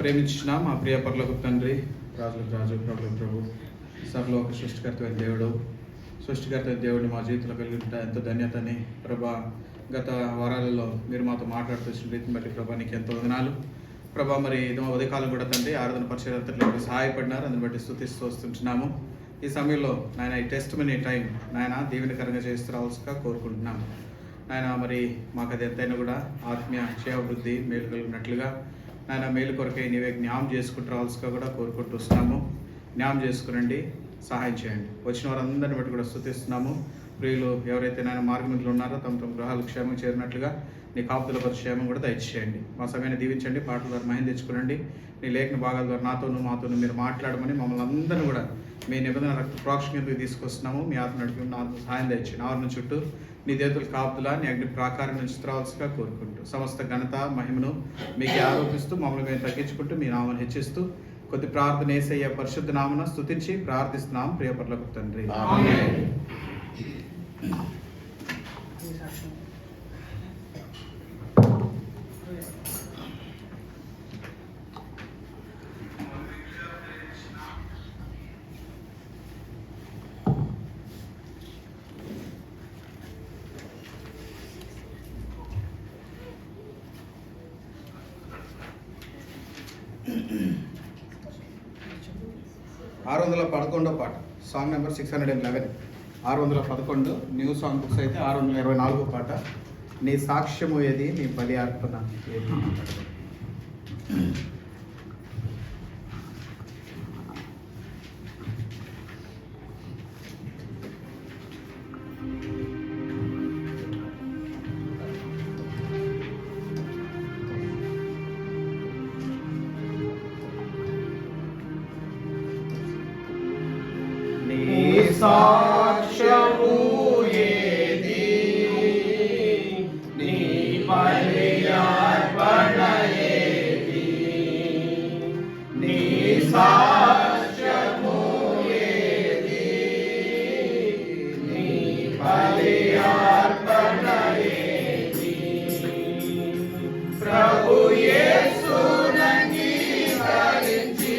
ప్రేమించిన మా ప్రియ పరలోక తండ్రి, రాజులకు రాజు, ప్రభులకు ప్రభు, సర్వలోక సృష్టికర్త దేవుడిని మా జీవితంలో కలిగి ఉంటా ఎంతో ధన్యతని ప్రభా. గత వారాలలో మీరు మాతో మాట్లాడుతున్న రీతిని బట్టి ప్రభా నీకు ఎంతో వందనాలు ప్రభా. మరి ఇది ఉదయకాలం కూడా తండ్రి ఆరాధన పరిచయంలో సహాయపడినారు, అందుని బట్టి స్తుతిస్తూ వస్తుంటున్నాము. ఈ సమయంలో నాయన ఈ టెస్ట్ మనీ టైం నాయన దీవెనకరంగా చేస్తూ రావాల్సిగా కోరుకుంటున్నాము నాయన. మరి మాకు అది ఎంతైనా కూడా ఆత్మీయ క్షేమాభివృద్ధి మేలు కలిగినట్లుగా నాయన మేలు కొరకై నీవే జ్ఞాపం చేసుకుంటూ రావాల్సిగా కూడా కోరుకుంటూ వస్తున్నాము. జ్ఞాపం చేసుకునండి, సహాయం చేయండి. వచ్చిన వారందరిని బట్టి కూడా స్తుతిస్తున్నాము. ప్రియులు ఎవరైతే నాయన మార్గంలో ఉన్నారో తమ తమ గృహాలకు క్షేమం చేరినట్లుగా నీ కాపుదల పరిక్షేమం కూడా దయచేయండి. మా సమయాన్ని దీవించండి. పాటల ద్వారా మహిమ తెచ్చుకునండి. నీ లేఖన భాగాల ద్వారా మాతోనూ మీరు మాట్లాడమని మమ్మల్ని అందరినీ కూడా మీ నిబంధన రక్త ప్రోక్షణ కిందకి తీసుకొస్తున్నాము. మీ ఆత్మ నడిపి నా సహాయం తెచ్చింది. ఆవరణ చుట్టూ నీ దేవతల కాపుదల నీ అగ్ని ప్రాకారం నుంచి రావాల్సిగా కోరుకుంటూ సమస్త ఘనత మహిమను మీకు ఆరోపిస్తూ మమ్మల్ని మేము తగ్గించుకుంటూ మీ నామను హెచ్చిస్తూ కొద్ది ప్రార్థన యేసయ్య పరిశుద్ధ నామన స్తుతించి ప్రార్థిస్తున్నాం ప్రియ పరలోక తండ్రి. 611 పాట, song number 611. 611 new song books అయితే 624 పాట. నీ సాక్ష్యము ఏది, నీ బలి అర్పణ ఏది. సాక్ష్యము ఏది, నీ బలి అర్పణ ఏది. నీ సాక్ష్యము ఏది, నీ బలి అర్పణ ఏది. ప్రభు యేసును అంగీకరించి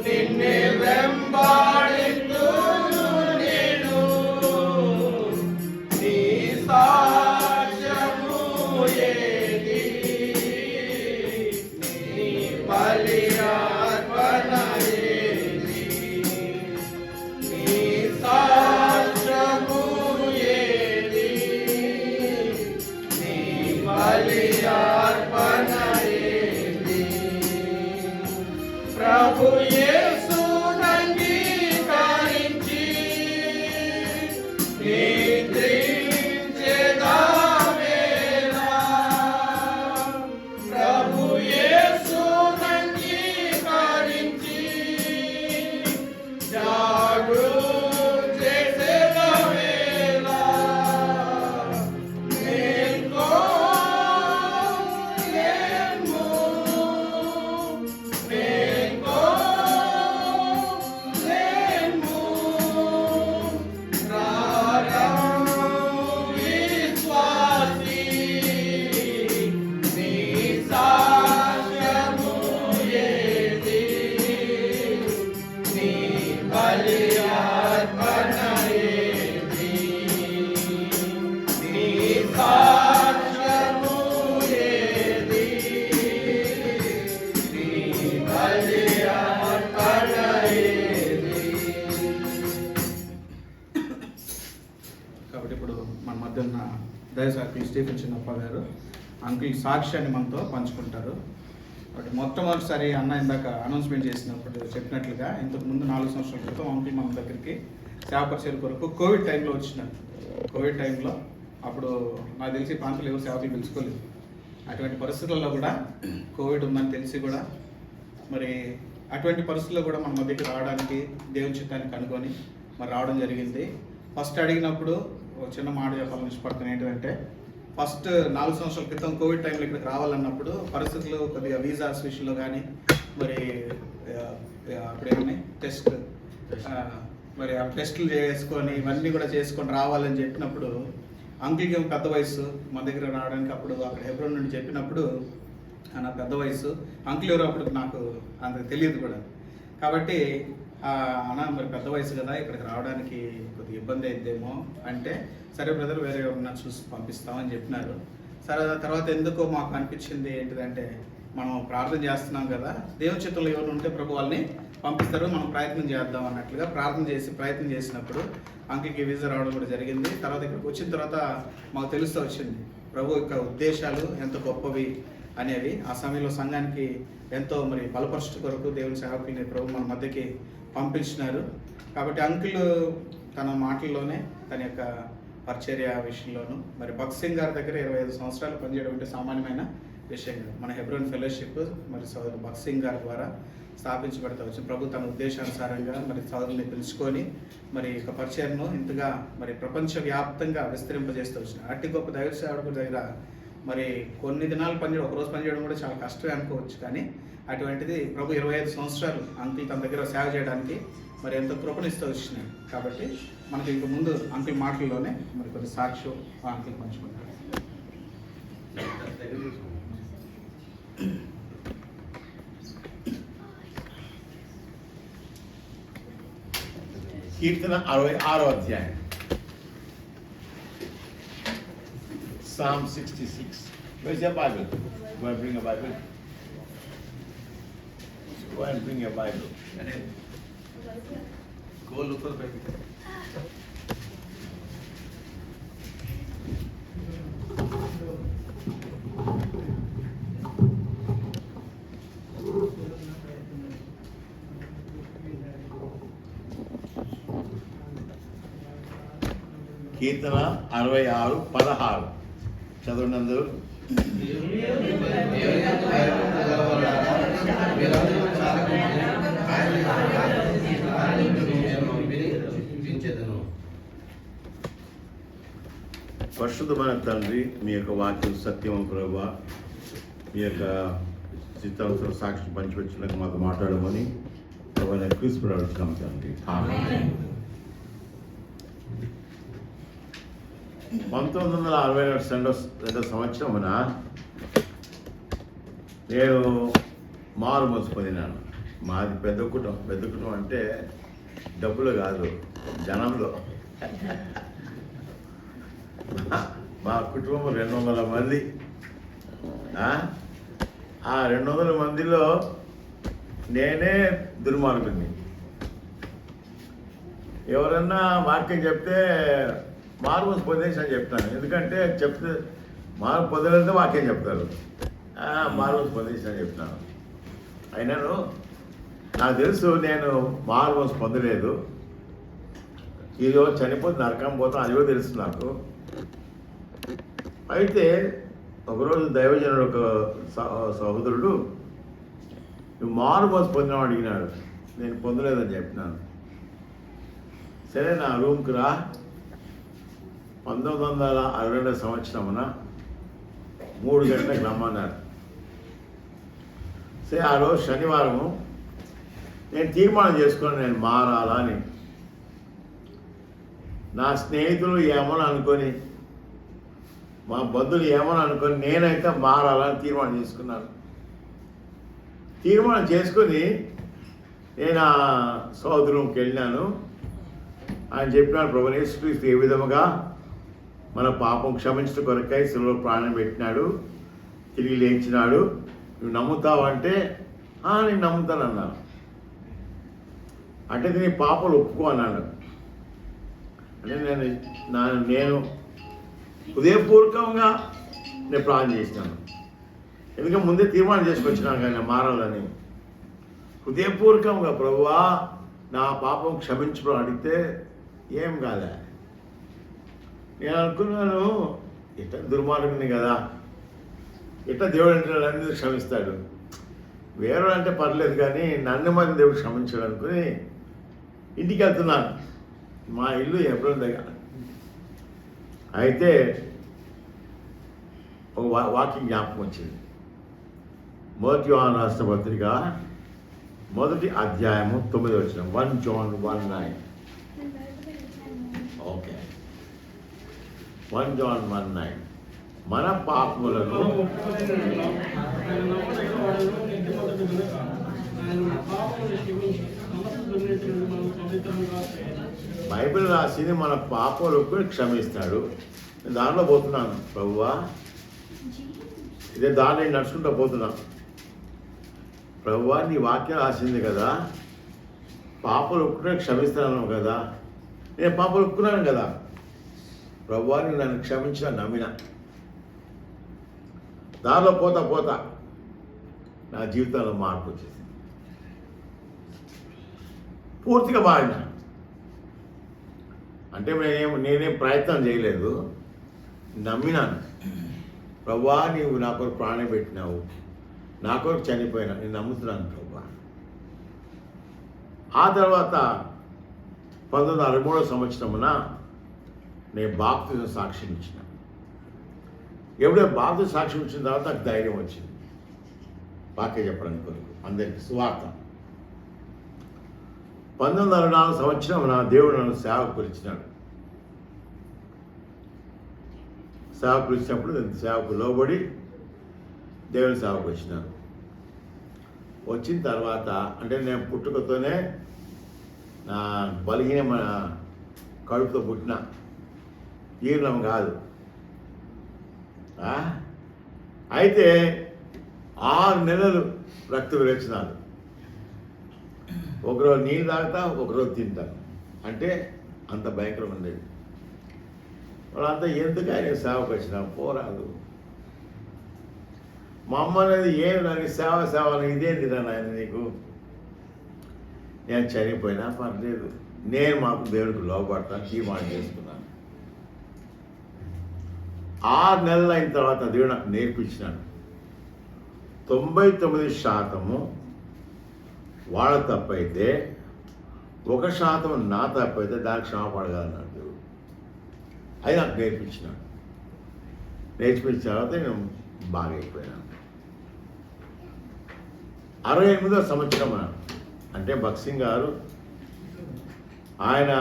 నిన్నే వెంబడింతును నేను. నీ సాక్ష్యము ఏది, నీ బలి అర్పణ ఏది, నీ సాక్ష్యము ఏది, నీ బలి అర్పణ ఏది. ప్రభు యేసునంగీకరించి నిద్రించెదవేళ, ప్రభు యేసునంగీకరించి జాగృతెదవేళ, మేల్కో లేము, మేల్కో లేము, రారము విశ్వాసీ, నీ సాక్ష్యము ఏది, నీ బలి అర్పణ ఏది, నీ సాక్ష్యము ఏది, నీ బలి అర్పణ ఏది. కాబట్టి ఇప్పుడు మన మధ్య ఉన్న దయసాక్షి స్టీఫెన్ చిన్నప్ప గారు అంకుల్ సాక్ష్యాన్ని మనతో పంచుకుంటారు. కాబట్టి మొట్టమొదటిసారి అన్న ఇందాక అనౌన్స్మెంట్ చేసినప్పుడు చెప్పినట్లుగా ఇంతకు ముందు 4 సంవత్సరాల క్రితం అంకుల్ మన దగ్గరికి సేవ పరిచయం కొరకు కోవిడ్ టైంలో వచ్చినారు. కోవిడ్ టైంలో అప్పుడు నాకు తెలిసి ప్రాంతాలు ఎవరు సేవకి పిలుచుకోలేదు. అటువంటి పరిస్థితుల్లో కూడా కోవిడ్ ఉందని తెలిసి కూడా మరి అటువంటి పరిస్థితుల్లో కూడా మన మధ్యకి రావడానికి దేవుని చిత్తాన్ని కనుగొని మరి రావడం జరిగింది. ఫస్ట్ అడిగినప్పుడు ఒక చిన్న మాట చెప్పాలని ఇష్టపడుతుంది. ఏంటంటే ఫస్ట్ 4 సంవత్సరాల క్రితం కోవిడ్ టైంలో ఇక్కడికి రావాలన్నప్పుడు పరిస్థితులు కొద్దిగా వీసాస్ విషయంలో కానీ మరి అప్పుడేమని టెస్ట్ మరి ఆ టెస్టులు చేసుకొని ఇవన్నీ కూడా చేసుకొని రావాలని చెప్పినప్పుడు అంకుల్కి ఏమో పెద్ద వయసు మన దగ్గర రావడానికి అప్పుడు అక్కడ హెబ్రోన్ నుండి చెప్పినప్పుడు నా పెద్ద వయసు అంకుల్ ఎవరో అప్పుడు నాకు అంత తెలియదు కూడా. కాబట్టి అన్న మరి పెద్ద వయసు కదా ఇక్కడికి రావడానికి కొద్దిగా ఇబ్బంది అయిద్దేమో అంటే సరే బ్రదర్ వేరే ఎవరన్నా చూసి పంపిస్తామని చెప్పినారు. సరే తర్వాత ఎందుకో మాకు అనిపించింది ఏంటిదంటే మనం ప్రార్థన చేస్తున్నాం కదా దేవుని చిత్తంలో ఎవరు ఉంటే ప్రభు వాళ్ళని పంపిస్తారు, మనం ప్రయత్నం చేద్దాం అన్నట్లుగా ప్రయత్నం చేసినప్పుడు అంకుల్కి వీసా రావడం కూడా జరిగింది. తర్వాత ఇక్కడికి వచ్చిన తర్వాత మాకు తెలుస్తూ వచ్చింది ప్రభు యొక్క ఉద్దేశాలు ఎంత గొప్పవి అనేవి. ఆ సమయంలో సంఘానికి ఎంతో మరి బలపరచు కొరకు దేవుని సేవకుల్ని ప్రభు మన మధ్యకి పంపించినారు. కాబట్టి అంకుల్ తన మాటల్లోనే తన యొక్క పరిచర్య విషయంలోను మరి భగత్ సింగ్ గారి దగ్గర 25 సంవత్సరాలు పనిచేయడం అంటే సామాన్యమైన విషయం కాదు. మన హెబ్రోన్ ఫెలోషిప్ మరి సోదరు భగత్ సింగ్ గారి ద్వారా స్థాపించబడతా వచ్చింది. ప్రభు తన ఉద్దేశానుసారంగా మరి సోదరుల్ని పిలుచుకొని మరి యొక్క పరిచయను ఇంతగా మరి ప్రపంచవ్యాప్తంగా విస్తరింపజేస్తూ వచ్చినారు. అట్టి గొప్ప దైవ సేవకుడి దగ్గర మరి కొన్ని దినాలు పనిచేయడం, ఒకరోజు పనిచేయడం కూడా చాలా కష్టమే అనుకోవచ్చు. కానీ అటువంటిది ప్రభు 25 సంవత్సరాలు అంకుల్ తన దగ్గర సేవ చేయడానికి మరి ఎంతో కృపణిస్తూ వచ్చినాయి. కాబట్టి మనకి ఇంక ముందు అంకుల్ మాటల్లోనే మరి కొన్ని సాక్ష్యం అంకుల్ పంచుకుంటారు. కీర్తన 66వ అధ్యాయం. Psalm 66. Where's your Bible? Go and bring a Bible. Go and bring your Bible. Go look for the Bible. కీర్తన 66:16 చదవండి అందరూ. పరిశుద్ధమైన తండ్రి, మీ యొక్క వాక్యం సత్యం ప్రభువా, మీ యొక్క చిత్తాంతర సాక్షి పంచిపెచ్చినాక మాతో మాట్లాడమని ప్రభు నేను క్రీస్తుపడాడుతున్నాం తండ్రి. 1962 సంవత్సరమున నేను మారు మనసు పొందినాను. మాది పెద్ద కుటుంబం అంటే డబ్బులు కాదు, జనంలో. మా కుటుంబం 200 మంది. ఆ 200 మందిలో నేనే దుర్మార్గుడిని. ఎవరన్నా వాక్యం చెప్తే మార్పు పొందేసి అని చెప్తాను. ఎందుకంటే చెప్తే మార్పు పొందలేదంటే వాక్యం చెప్తారు. మార్పు పొందేసి అని చెప్తాను. అయినాను నాకు తెలుసు నేను మార్పు పొందలేదు. ఈరోజు చనిపోతే నరకం పోతాం, అది కూడా తెలుసు నాకు. అయితే ఒకరోజు దైవజనుడు ఒక సహోదరుడు నువ్వు మారుమోసు పొందినావు అడిగినాడు. నేను పొందలేదని చెప్పినాను. సరే నా రూమ్కి రా, 1962 సంవత్సరమున 3 గంటలకు రమ్మన్నారు. సరే ఆ రోజు శనివారము నేను తీర్మానం చేసుకుని నేను మారాలా అని. నా స్నేహితులు ఏమని అనుకొని, మా బంధువులు ఏమని అనుకొని నేనైతే మారాలని తీర్మానం చేసుకున్నాను. తీర్మానం చేసుకొని నేను ఆ సోదరుకి వెళ్ళినాను. ఆయన చెప్పినాడు, ప్రభువైన యేసుక్రీస్తు ఏ విధముగా మన పాపం క్షమించడం కొరకై శిలువలో ప్రాణం పెట్టినాడు, తిరిగి లేచినాడు, నువ్వు నమ్ముతావంటే నేను నమ్ముతాను అన్నాను. అంటే నీ పాపలు ఒప్పుకో అన్నాడు. అంటే నేను హృదయపూర్వకంగా నేను ప్రార్థన చేసినాను. ఎందుకంటే ముందే తీర్మానం చేసుకొచ్చినాను కానీ మారాలని. హృదయపూర్వకంగా ప్రభువా నా పాపం క్షమించడం అడిగితే ఏం కాలే. నేను అనుకున్నాను ఇట్లా దుర్మార్గుని కదా, ఇట్లా దేవుడు అంటే అందరూ క్షమిస్తాడు, వేరే అంటే పర్లేదు కానీ నన్ను మరి దేవుడు క్షమించాడు అనుకుని ఇంటికి వెళ్తున్నాను. మా ఇల్లు ఎప్పుడు దగ్గర. అయితే ఒక వాక్యం జ్ఞాపకం వచ్చింది. 1 యోహాను రాసిన పత్రిక 1వ అధ్యాయము 9వ వచనం. 1 John 1:9. Okay, 1 John 1:9. మన పాపములను బైబిల్ రాసింది మన పాపలకు క్షమిస్తాడు. నేను దానిలో పోతున్నాను ప్రభువా, ఇదే దాన్ని నడుచుకుంటూ పోతున్నాను. ప్రభువా నీ వాక్యం రాసింది కదా, పాపలు ఒప్పుకునే క్షమిస్తాను కదా. నేను పాపలు ఒప్పుకున్నాను కదా ప్రభువా, నేను నన్ను క్షమించిన నమ్మిన. దారిలో పోతా నా జీవితంలో మార్పు వచ్చేసింది. పూర్తిగా మారిన. అంటే నేనేం ప్రయత్నం చేయలేదు, నమ్మినాను. ప్రభువా నీవు నా కొరకు ప్రాణం పెట్టినావు, నా కొరకు చనిపోయినా, నేను నమ్ముతున్నాను ప్రభువా. ఆ తర్వాత 1963 సంవత్సరమున నేను బాప్తిజం సాక్ష్యం ఇచ్చిన. ఎప్పుడో బాప్తిజం సాక్ష్యం ఇచ్చిన తర్వాత నాకు ధైర్యం వచ్చింది వాక్యం చెప్పడానికి కొరకు, అందరికీ సువార్త. 1964 సంవత్సరం నా దేవుడు నన్ను సేవకు పిలిచినాడు. సేవకు పిలిచినప్పుడు నేను సేవకు లోబడి దేవుని సేవకు వచ్చినాను. వచ్చిన తర్వాత అంటే నేను పుట్టుకతోనే నా బలహీనమైన కడుపుతో పుట్టిన, జీర్ణం కాదు. అయితే 6 నెలలు రక్త విరేచనాలు. ఒకరోజు నీళ్ళు తాగుతా, ఒకరోజు తింటాను. అంటే అంత భయంకరంగా ఉండేది. వాళ్ళంతా ఎందుకు ఆయన సేవకు వచ్చినా పోరాదు. మా అమ్మ అనేది ఏం నాకు సేవ ఇదేంటి నాయన నీకు, నేను చనిపోయినా పర్లేదు, నేను మాకు దేవుడికి లోపడతాను తీర్మానం చేసుకున్నాను. 6 నెలలు అయిన తర్వాత దేవుడు నాకు నేర్పించినాడు. 99% వాళ్ళ తప్పైతే 1% నా తప్పైతే దానికి క్షమ పడగలన్నాడు దేవుడు. అది నాకు నేర్పించినాడు. నేర్పించిన తర్వాత నేను బాగా అయిపోయినాను. 68వ సంవత్సరం అంటే భక్సింగ్ గారు ఆయన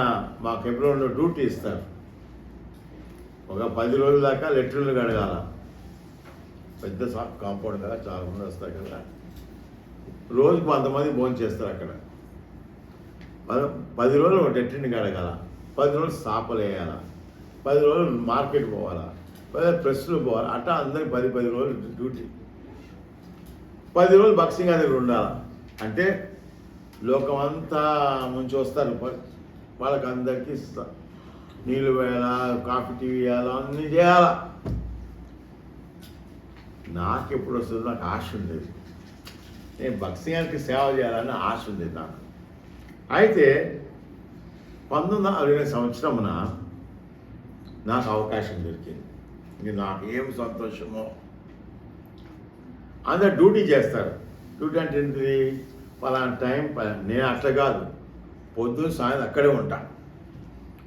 మాకు ఎప్పుడో డ్యూటీ ఇస్తారు. ఒక 10 రోజుల దాకా లెటర్లు కడగాల. పెద్ద కాంపౌండ్ కదా, చాలా మంది వస్తారు కదా. రోజుకు 100 మంది భోజనం చేస్తారు అక్కడ. 10 రోజులు డెట్టిని కడగాల, 10 రోజులు సాపలు వేయాల, 10 రోజులు మార్కెట్ పోవాలా, 10 రోజులు ప్రెస్లు పోవాలి. అట్టా అందరికి 10 రోజులు డ్యూటీ. 10 రోజులు బక్సింగ్ దగ్గర ఉండాలి. అంటే లోకం అంతా ముంచి వస్తారు, వాళ్ళకి అందరికీ నీళ్ళు వేయాలా, కాఫీ టీ వేయాలా, అన్నీ చేయాలా. నాకు ఎప్పుడు వస్తుందో నాకు ఆశ ఉండేది, నేను బక్సింగానికి సేవ చేయాలని ఆశ ఉండేది నాకు. అయితే 1960 సంవత్సరమున నాకు అవకాశం దొరికింది. ఇంక నాకు ఏం సంతోషమో. అందరు డ్యూటీ చేస్తారు. డ్యూటీ అంటే ఏంటిది? పలానా టైం నేను అట్లా కాదు, పొద్దున్న సాయంత్రం అక్కడే ఉంటా,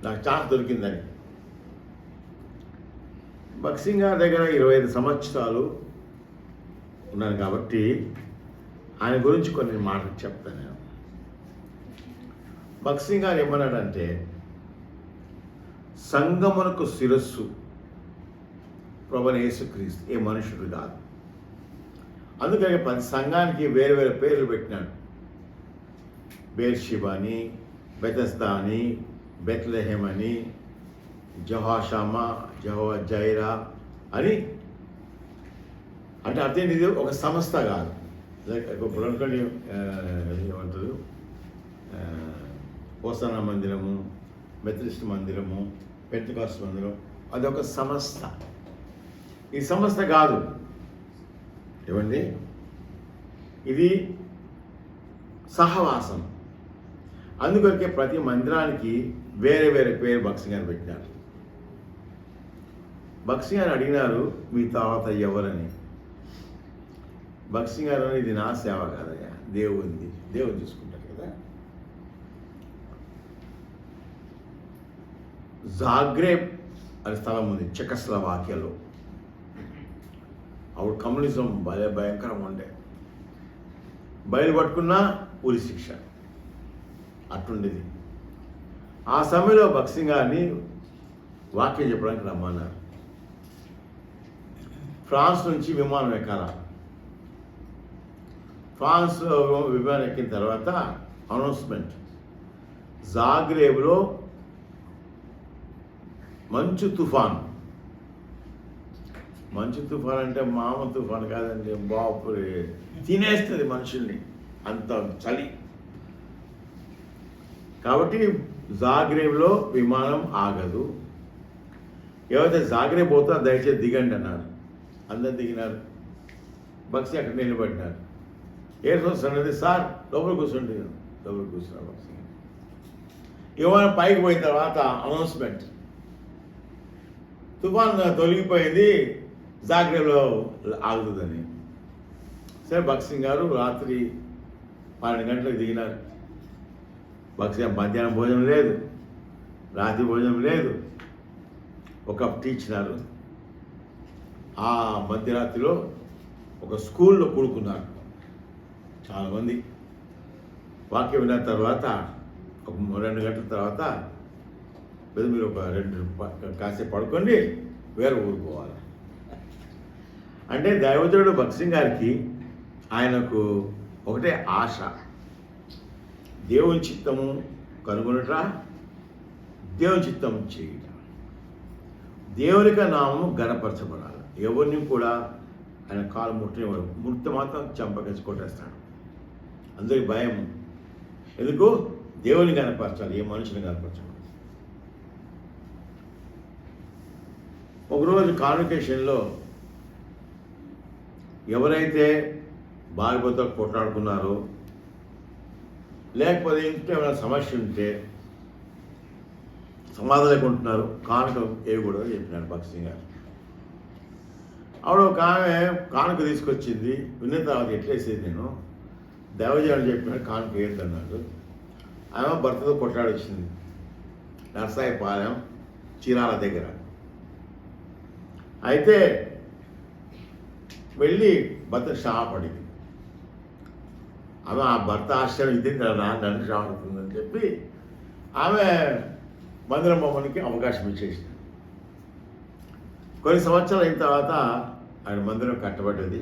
నాకు ఛాన్స్ దొరికిందని. బక్సింగ్ గారి దగ్గర 25 సంవత్సరాలు ఉన్నాను కాబట్టి ఆయన గురించి కొన్ని మాటలు చెప్తాను నేను. బక్సింగ్ గారు ఏమన్నాడంటే, సంగమునకు శిరస్సు ప్రభువైన యేసుక్రీస్తు, ఏ మనుషుడు కాదు. అందుకని ప్రతి సంఘానికి వేరు వేరు పేర్లు పెట్టినాడు. బేర్షిబా అని, బెతెస్దా అని, బెత్లెహెం అని, జెహోషామా, జెహోవా జైరా అని. అంటే అర్థం ఇది ఒక సంస్థ కాదు. లైక్ ఇప్పుడు అనుకోండి, ఏమంటారు, హోసన్నా మందిరము, మెథడిస్ట్ మందిరము, పెంటెకోస్ట్ మందిరం, అదొక సంస్థ. ఈ సంస్థ కాదు, ఏమండి, ఇది సహవాసం. అందుకొరకే ప్రతి మందిరానికి వేరే వేరే పేరు బక్సింగ్ గారు పెట్టినారు. బక్సింగ్ గారు అడిగినారు, మీ తర్వాత ఎవరని. బక్సింగ్ గారు ఇది నా సేవ కాదయ్యా, దేవుంది, దేవుడు చూసుకుంటారు కదా. జాగ్రేబ్ అనే స్థలం ఉంది చెకస్లవాకియాలో. అప్పుడు కమ్యూనిజం భయంకరంగా ఉండే, బయలు పట్టుకున్నా ఉరి శిక్ష అట్టుండేది. ఆ సమయంలో బక్సింగ్ గారిని వాక్యం చెప్పడానికి రమ్మన్నారు. ఫ్రాన్స్ నుంచి విమానం ఎక్కాల. ఫ్రాన్స్ విమానం ఎక్కిన తర్వాత అనౌన్స్మెంట్, జాగ్రేబ్లో మంచు తుఫాన్. మంచు తుఫాన్ అంటే మామూలు తుఫాన్ కాదండి, బాపురే, తినేస్తుంది మనుషుల్ని, అంత చలి. కాబట్టి జాగ్రేబ్లో విమానం ఆగదు. ఎవరైతే జాగ్రేబ్ పోతారో దయచేసి దిగండి అన్నారు. అందరు దిగినారు. బక్సింగ్ అక్కడ నిలబడినారు. ఎయిర్ ఫోర్స్ అన్నది, సార్ లోపల కూర్చోండి. లోపల కూర్చున్నారు బక్సింగ్. విమానం పైకి పోయిన తర్వాత అనౌన్స్మెంట్, తుఫాన్ తొలగిపోయింది, జాగ్రేబ్లో ఆగుతుందని. సరే బక్సింగ్ గారు రాత్రి 12 గంటలకు దిగినారు. బక్సింగ్ మధ్యాహ్నం భోజనం లేదు, రాత్రి భోజనం లేదు, ఒక కప్ టీ ఇచ్చినారు. ఆ మధ్యరాత్రిలో ఒక స్కూల్లో కూడుకున్నారు చాలామంది. వాక్యం విన్న తర్వాత ఒక 2 గంటల తర్వాత, మీరు ఒక 2 కాసేపు పడుకోండి, వేరే ఊరు పోవాలి. అంటే దైవజనుడు బక్సింగ్ గారికి ఆయనకు ఒకటే ఆశ, దేవుని చిత్తము కనుగొనట, దేవుని చిత్తం చేయట, దేవునికి నామము గణపరచబడాలి. ఎవరిని కూడా ఆయన కాలు ముట్టనివ్వడు. ముట్ట మాత్రం చంపకేసి కొట్టేస్తాడు. అందరికి భయం. ఎందుకు? దేవుని కనపరచాలి, ఏ మనిషిని కనపరచాలి. ఒకరోజు కాన్వకేషన్లో ఎవరైతే భార్యతో కొట్లాడుకున్నారో, లేకపోతే ఇంట్లో ఏమైనా సమస్య ఉంటే సమాధానం లేకుంటున్నారు, కానుక వేయకూడదు చెప్పినాడు బక్సింగ్ గారు. ఆవిడ ఒక ఆమె కానుక తీసుకొచ్చింది. విన్న తర్వాత ఎట్లేసేది, నేను దైవజనుడు చెప్పినాడు కానుక వేయద్దన్నాడు. ఆమె భర్తతో కొట్లాడొచ్చింది నర్సాయిపాలెం చీరాల దగ్గర. అయితే వెళ్ళి భర్త క్షామపడింది. ఆమె ఆ భర్త ఆశ్చర్యం, ఇది నన్ను క్షామపడుతుందని చెప్పి ఆమె మందిరం బొమ్మనికి అవకాశం ఇచ్చేసింది. కొన్ని సంవత్సరాలు అయిన తర్వాత ఆయన మందిరం కట్టబడ్డది.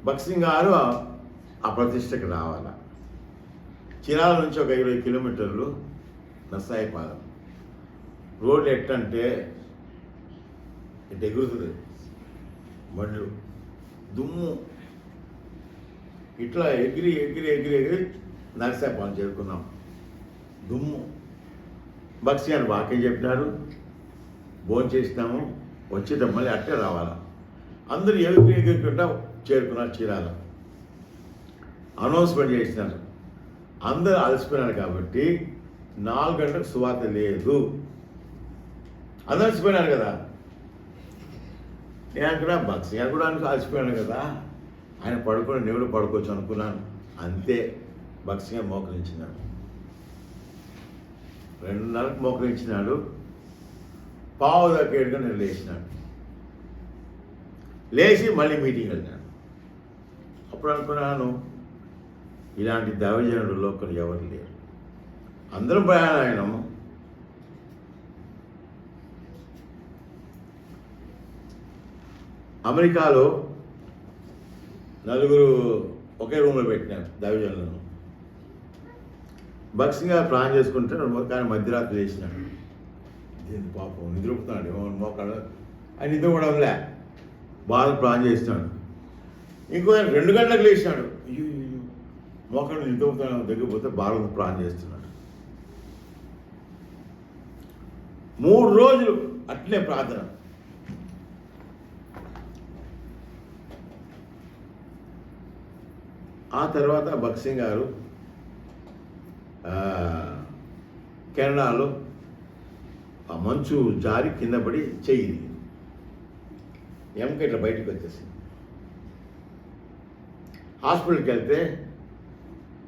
బక్సింగ్ గారు ఆ ప్రతిష్టకి రావాలా. చీరాల నుంచి ఒక 20 కిలోమీటర్లు నర్సాయిపాలెం రోడ్లు ఎట్టంటే ఇటు ఎగురుతుంది, బండ్లు దుమ్ము ఇట్లా ఎగిరి ఎగిరి ఎగిరి ఎగిరి నర్సాయిపాలెం చేరుకున్నాం. దుమ్ము బక్సీ అని వాక్యం చెప్పినారు, భోజనం చేసినాము, వచ్చేటం మళ్ళీ అట్టే రావాలా. అందరూ ఎగురి ఎగురుకుంటా చేరుకున్నారు చీరాల. అనౌన్స్మెంట్ చేసినారు, అందరూ అలసిపోయినారు కాబట్టి 4 గంటలకు సువార్త లేదు. అందరూ అలసిపోయినారు కదా, నేను అక్కడ బక్సీ గారు కూడా అలసిపోయాను కదా, ఆయన పడుకొని నేను పడుకోవచ్చు అనుకున్నాను. అంతే, బక్సీ గారు మోకరించినాడు. 2:30కు మోకరించినాడు. 7:15 నేను లేచినాడు. లేచి మళ్ళీ మీటింగ్ వెళ్ళినాడు. అప్పుడు అనుకున్నాను, ఇలాంటి దైవజనుడు లోకలు ఎవరు లేరు. అందరం ప్రయాణం. అమెరికాలో 4 ఒకే రూమ్లో పెట్టినారు దైవజనులను. బక్సీ గారు ప్లాన్ చేసుకుంటే కానీ మధ్యరాత్రి లేచినాడు. దీని పాపం నిద్రపుతున్నాడు, ఏమో మోకాడు ఆయన నిద్రపోవడంలే, బాగా ప్లాన్ చేసినాడు. ఇంకో 2 గంటలకు లేచినాడు. అయ్యో మోకాడు నిద్రపుతున్నాడు, దగ్గర పోతే బాగా ప్లాన్ చేస్తున్నాడు. 3 రోజులు అట్లే ప్రార్థన. ఆ తర్వాత బక్సీ గారు కెనడాలో ఆ మంచు జారి కింద పడి చెయ్యి ఎముక ఇట్లా బయటకు వచ్చేసింది. హాస్పిటల్కి వెళ్తే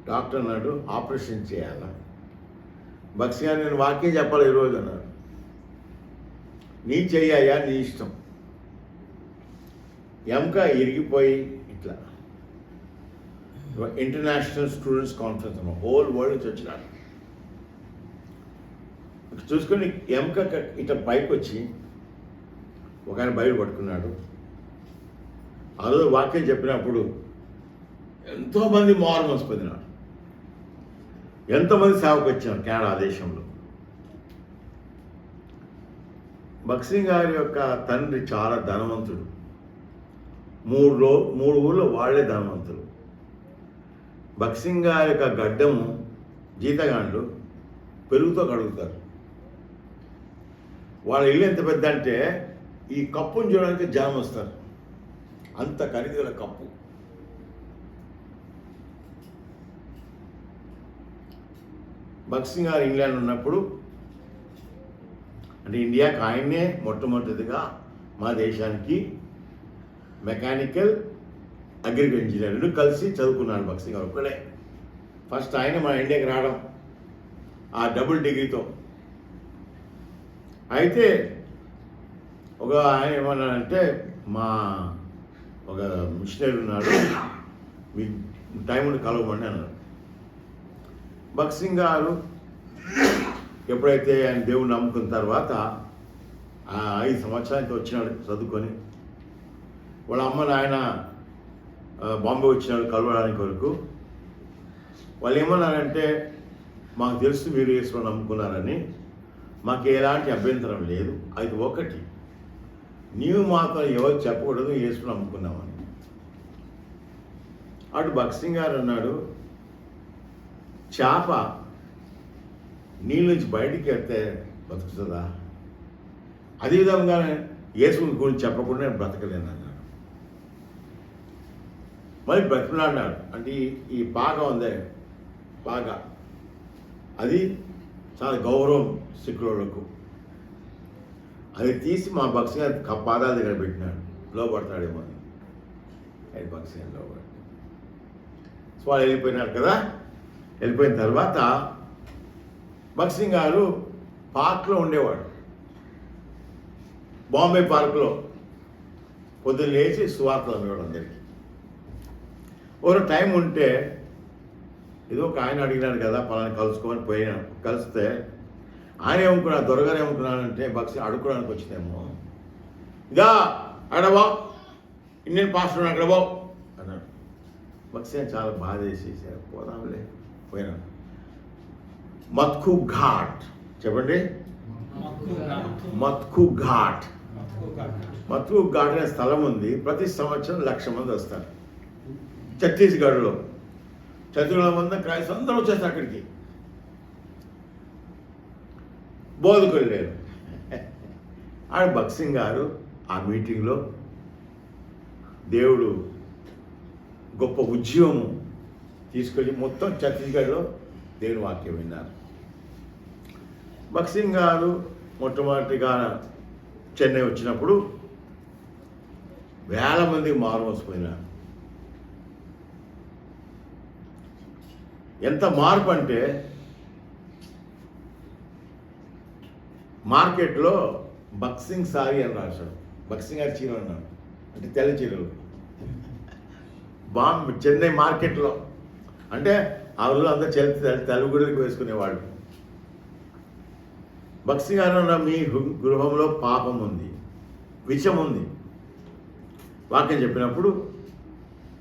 డాక్టర్ అన్నాడు ఆపరేషన్ చేయాలా. బక్సీ గారు నేను వాక్యం చెప్పాలి ఈరోజు అన్నాడు. నీ చెయ్యా, నీ ఇష్టం. ఎముక ఇరిగిపోయి ఇట్లా ఇంటర్నేషనల్ స్టూడెంట్స్ కాన్ఫరెన్స్ అన్న హోల్ వరల్డ్ నుంచి వచ్చినాడు. చూసుకొని ఎముక ఇట్లా పైకి వచ్చి ఒక ఆయన బయలు పట్టుకున్నాడు. ఆ రోజు వాక్యం చెప్పినప్పుడు ఎంతోమంది మార్మల్స్ పొందినారు, ఎంతోమంది సేవకు వచ్చారు కెనడా దేశంలో. బక్సీ గారి యొక్క తండ్రి చాలా ధనవంతుడు. 3 ఊళ్ళో వాళ్లే ధనవంతులు. బక్సీ గారి యొక్క గడ్డము జీతగాండ్లు పెరుగుతో కడుగుతారు. వాళ్ళ ఇల్లు ఎంత పెద్ద అంటే ఈ కప్పును చూడడానికి జనం వస్తారు, అంత ఖరీదుల కప్పు. బక్సీ గారు ఇంగ్లాండ్ ఉన్నప్పుడు, అంటే ఇండియాకి ఆయన్నే మొట్టమొదటిగా మా దేశానికి మెకానికల్ అగ్రికల్చర్ ఇంజనీర్లు కలిసి చదువుకున్నాడు బక్సీ గారు ఒక్కడే. ఫస్ట్ ఆయన మన ఇండియాకి రావడం ఆ డబుల్ డిగ్రీతో. అయితే ఒక ఆయన ఏమన్నాడంటే, మా ఒక మిషనరీ ఉన్నాడు, మీ టైం ఉండి కలవమండి అన్నాడు. బక్సీ గారు ఎప్పుడైతే ఆయన దేవుని నమ్ముకున్న తర్వాత 5 సంవత్సరాలతో వచ్చినాడు చదువుకొని. వాళ్ళ అమ్మ నాయన బాంబే వచ్చినాడు కలవడానికి వరకు. వాళ్ళు ఏమన్నారంటే, మాకు తెలుసు మీరు యేసుని నమ్ముకున్నారని, మాకు ఎలాంటి అభ్యంతరం లేదు, అది ఒకటి నీవు మాత్రం ఎవరు చెప్పకూడదు యేసుని నమ్ముకున్నామని. అటు బక్సీ గారు అన్నాడు, చేప నీళ్ళ నుంచి బయటికి వెళ్తే బతుకుతుందా? అదేవిధంగా యేసుని గురించి చెప్పకుండా నేను బ్రతకలేను అన్నాడు. మరి బ్రతిమలాడినాడు. అంటే ఈ పాగా ఉందే, పాగా అది చాలా గౌరవం సిక్కులకు. అది తీసి మా బక్సీ గారి పాదాల దగ్గర పెట్టినాడు, లోపడతాడేమో అని. అది బక్సీ గారు లోపడి సో వాళ్ళు వెళ్ళిపోయినారు కదా. వెళ్ళిపోయిన తర్వాత బక్సీ గారు పార్క్లో ఉండేవాడు, బాంబే పార్క్లో. పొద్దున్న లేచి సువార్తలు అనేవాడు అందరికీ. ఒక టైం ఉంటే ఏదో ఒక ఆయన అడిగినాడు కదా పలాని కలుసుకోమని పోయినా. కలిస్తే ఆయన ఏమనుకున్నాడు, దొరగారు ఏమనుకున్నాడంటే బక్సీ అడుక్కోవడానికి వచ్చిందేమో. ఇదా అక్కడ బా, ఇండియన్ పాస్టర్ అక్కడ బా అన్నాడు. భక్సింగ్ చాలా బాధ వేసేసారు. పోదాంలే, పోయినా. మత్కు ఘాట్ చెప్పండి. మత్కు ఘాట్ అనే స్థలం ఉంది. ప్రతి సంవత్సరం 1,00,000 మంది వస్తారు. ఛత్తీస్గఢ్లో 1,000 మంది క్రైస్తవులు అందరూ వచ్చేస్తారు అక్కడికి. బోధకులు లేరు. ఆడ భక్సింగ్ గారు ఆ మీటింగ్లో దేవుడు గొప్ప ఉద్యమం తీసుకొని మొత్తం ఛత్తీస్గఢ్లో దేవుని వాక్యం విన్నారు. భక్సింగ్ గారు మొట్టమొదటిగా చెన్నై వచ్చినప్పుడు 1,000 మందికి మారుమోసిపోయినారు. ఎంత మార్పు అంటే మార్కెట్లో భక్సింగ్ సారీ అని రాశాడు. భక్సింగ్ గారి చీర అన్నాడు, అంటే తెల్ల చీరలు. చెన్నై మార్కెట్లో అంటే ఆ రోజు అంతా తెలుగుడికి వేసుకునేవాడు. భక్సింగ్ గారు అన్న, మీ గృహంలో పాపం ఉంది, విషం ఉంది. వాక్యం చెప్పినప్పుడు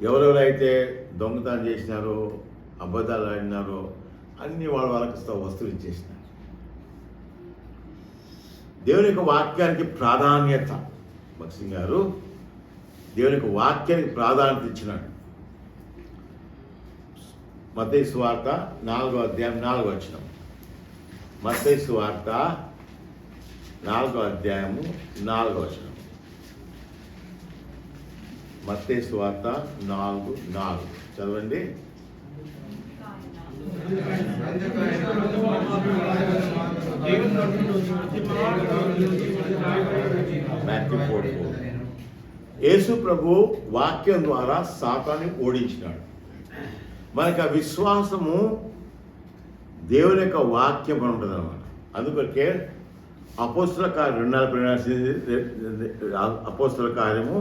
ఎవరెవరైతే దొంగతనం చేసినారో, అబద్ధాలు ఆడినారో అన్ని వాళ్ళకి వస్తువులు ఇచ్చేసినారు. దేవుని యొక్క వాక్యానికి ప్రాధాన్యత, భక్సింగ్ గారు దేవుని యొక్క వాక్యానికి ప్రాధాన్యత ఇచ్చినాడు. మత్తయి సువార్త 4వ అధ్యాయం 4వ వచనం. మత్తయి సువార్త 4వ అధ్యాయము 4వ వచనం. మత్తయి సువార్త 4:4 చదవండి. యేసు ప్రభు వాక్యం ద్వారా సాతాన్ని ఓడించినాడు. మనకు ఆ విశ్వాసము దేవుని యొక్క వాక్యం అని ఉంటుంది అన్నమాట. అందుకొరకే అపోస్తుల కార్యం 2:42, అపోస్తుల కార్యము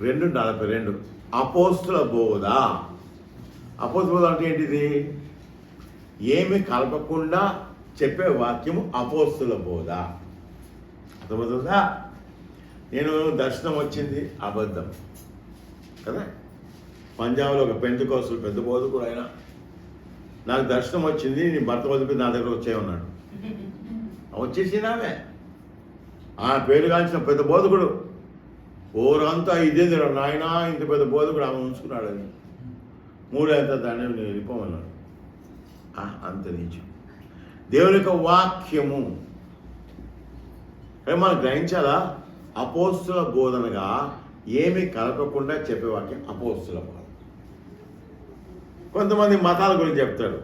2:42 అపోస్తుల బోధ. అపోస్తుల బోధ అంటే ఏంటిది? ఏమి కలపకుండా చెప్పే వాక్యము అపోస్తుల బోధ. అర్థమవుతుందా? నేను దర్శనం వచ్చింది అబద్ధం కదా. పంజాబ్లో ఒక పెంతెకోస్తు పెద్ద బోధకుడు ఆయన, నాకు దర్శనం వచ్చింది, నీ భర్త వదిలిపి నా దగ్గర వచ్చే ఉన్నాడు. వచ్చేసినామే ఆ పేరు కాల్చిన పెద్ద బోధకుడు. ఓరంతా ఇదేంది నాయన, ఇంత పెద్ద బోధకుడు ఆమె ఉంచుకున్నాడని 3 ఏళ్ళ దాన్ని నేను వెళ్ళిపోమన్నాడు. అంత నీచం. దేవుని యొక్క వాక్యము మనం గ్రహించాలా? అపోస్తుల బోధనగా ఏమీ కలపకుండా చెప్పే వాక్యం అపోస్తుల బోధన. కొంతమంది మతాల గురించి చెప్తారు,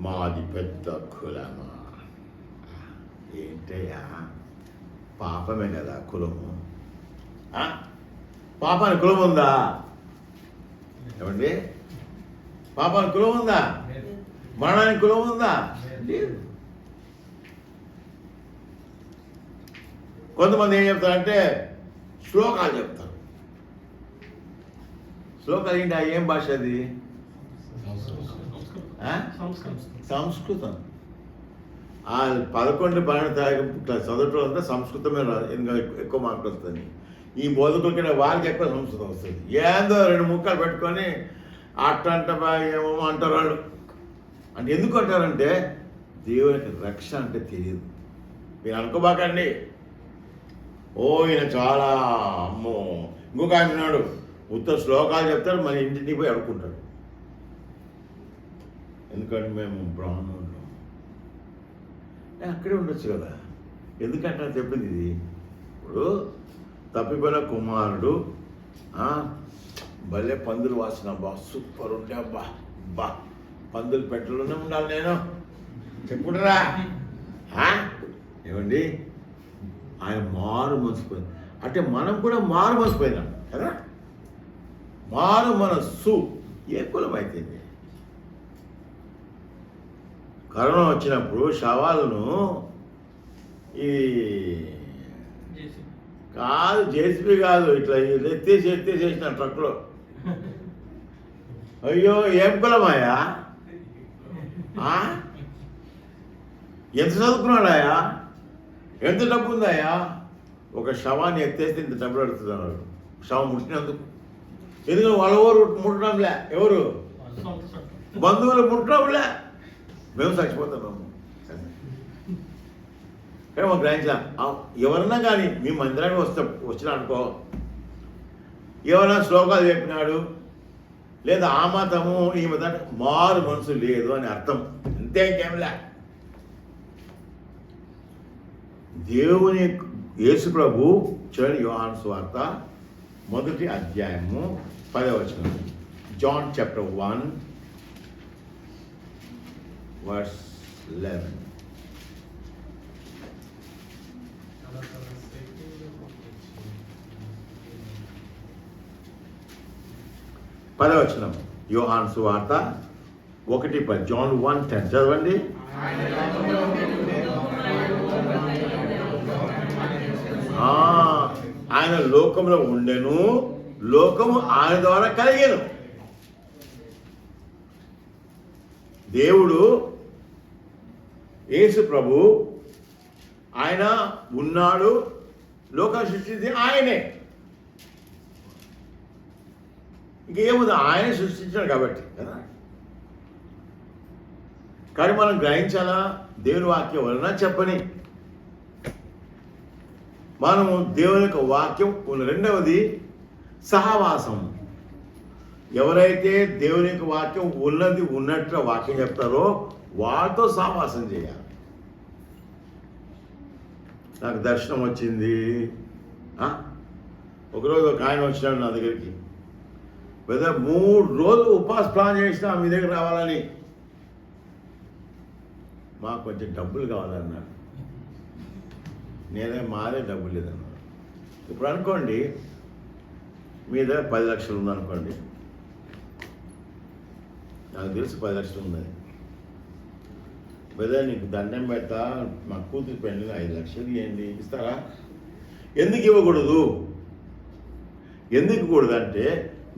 మాది పెద్ద కులమా. ఏంటయ్యా, పాపమే కదా కులము. పాపానికి కులం ఉందా? ఏమండి, పాపానికి కులం ఉందా? మరణానికి కులం ఉందా? లేదు. కొంతమంది ఏం చెప్తారంటే శ్లోకాలు చెప్తారు. శ్లోకాలు ఏంటి? ఏం భాష అది? సంస్కృతం. 11, 12 చదవటం అంతా సంస్కృతమే రాదు, ఇంకా ఎక్కువ మార్కులు వస్తుంది. ఈ బోధకులకి వారికి ఎక్కువ సంస్కృతం వస్తుంది. ఏందో 2 ముక్కలు పెట్టుకొని అట్టంట ఏమో అంటారు వాళ్ళు. అంటే ఎందుకు అంటారంటే దేవునికి రక్షణ అంటే తెలియదు. మీరు అనుకోబాకండి, ఓ ఈయన చాలా అమ్మో. ఇంకొక ఆయన ఉన్నాడు, ఉత్తర శ్లోకాలు చెప్తాడు, మన ఇంటికి పోయి అడుక్కుంటాడు. ఎందుకంటే మేము బ్రాహ్మణులు, అక్కడే ఉండొచ్చు కదా. ఎందుకంటే చెప్పింది ఇది. ఇప్పుడు తప్పిపోయిన కుమారుడు భలే పందులు వాసన, అబ్బా సూపర్ ఉంటే, అబ్బా బా పందులు పెట్టలోనే ఉండాలి నేను చెప్పుకుంటారా? ఏమండి, ఆయన మారు మనసిపోయింది. అంటే మనం కూడా మారు మనసిపోయినాం కదా. మారు మనస్సు ఏ కులం అయితే కరోనా వచ్చినప్పుడు శవాలను ఈ కాదు, జేసీబీ కాదు, ఇట్లా ఎత్తేసేసిన ట్రక్లో. అయ్యో ఏం కులమాయా, ఎంత చదువుకున్నాడాయా, ఎంత డబ్బు ఉందాయా? ఒక శవాన్ని ఎత్తేస్తే ఇంత డబ్బులు అడుగుతున్నాడు. శవం ముట్టినందుకు ఎందుకంటే వాళ్ళ ఊరు ముట్టడంలే, ఎవరు బంధువులు ముట్టడంలే, మేము చచ్చిపోతాం. కానీ మాకు గ్రహించా, ఎవరన్నా కానీ మీ మందిరానికి వచ్చినా అనుకో, ఎవరైనా శ్లోకాలు చెప్పినాడు లేదా ఆ మతము ఈ మతం మారు మనసు లేదు అని అర్థం, అంతే ఇంకేంలే. దేవుని యేసు ప్రభు చూడండి, యోహాను సువార్త 1వ అధ్యాయము 10వ వచనం. John chapter 1 verse 11. పదవచనం యోహాను సువార్త 1:10. John 1:10 చదవండి. ఆయన లోకంలో ఉండెను, లోకము ఆయన ద్వారా కలిగెను. దేవుడు యేసు ప్రభు ఆయన ఉన్నాడు, లోకాన్ని సృష్టించి ఆయనే. ఇంకేముంది, ఆయన సృష్టించాడు కాబట్టి కదా. కానీ మనం గ్రహించాలా, దేవుని వాక్యం వలన చెప్పని మనము దేవుని యొక్క వాక్యం. రెండవది సహవాసం. ఎవరైతే దేవుని యొక్క వాక్యం ఉన్నది ఉన్నట్లు వాక్యం చెప్తారో వాళ్ళతో సహవాసం చేయాలి. నాకు దర్శనం వచ్చింది, ఒకరోజు ఒక ఆయన వచ్చినాడు నా దగ్గరికి, పెద్ద 3 రోజులు ఉపవాస ప్లాన్ చేసినా మీ దగ్గర రావాలని. మాకు కొంచెం డబ్బులు కావాలన్నాడు. నేనే మాదే డబ్బులు లేదన్నాడు. ఇప్పుడు అనుకోండి, మీ దగ్గర 10 లక్షలు ఉందనుకోండి, నాకు తెలుసు 10 లక్షలు ఉందని. పెద్ద నీకు దండం పెడతా, మా కూతురు పెళ్ళి 5 లక్షలు ఇవ్వండి, ఇస్తారా? ఎందుకు ఇవ్వకూడదు? ఎందుకు ఇవ్వకూడదు అంటే,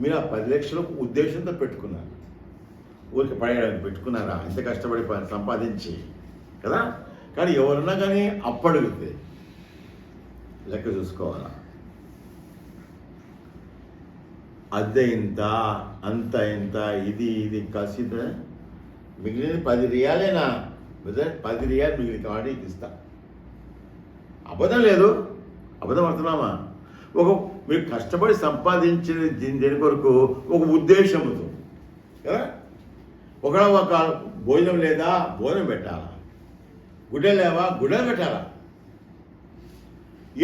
మీరు ఆ 10 లక్షలు ఉద్దేశంతో పెట్టుకున్నారు, ఊరికి పడేయడానికి పెట్టుకున్నారా? ఇంత కష్టపడి సంపాదించి కదా. కానీ ఎవరన్నా కానీ అప్పడుగుతే లెక్క చూసుకోవాలా. అద్దె ఇంత, అంత ఇంత, ఇది కలిసి మిగిలిన 10 రియాలేనా? 10 రియాలు మిగిలిన కాబట్టి ఇస్తా. అబద్ధం లేదు, అబద్ధం పడుతున్నామా? మీరు కష్టపడి సంపాదించిన దేని కొరకు ఒక ఉద్దేశంతో కదా. ఒక భోజనం లేదా, భోజనం పెట్టాలా? గుడ్డలు లేవా, గుడ్డలు పెట్టాలా?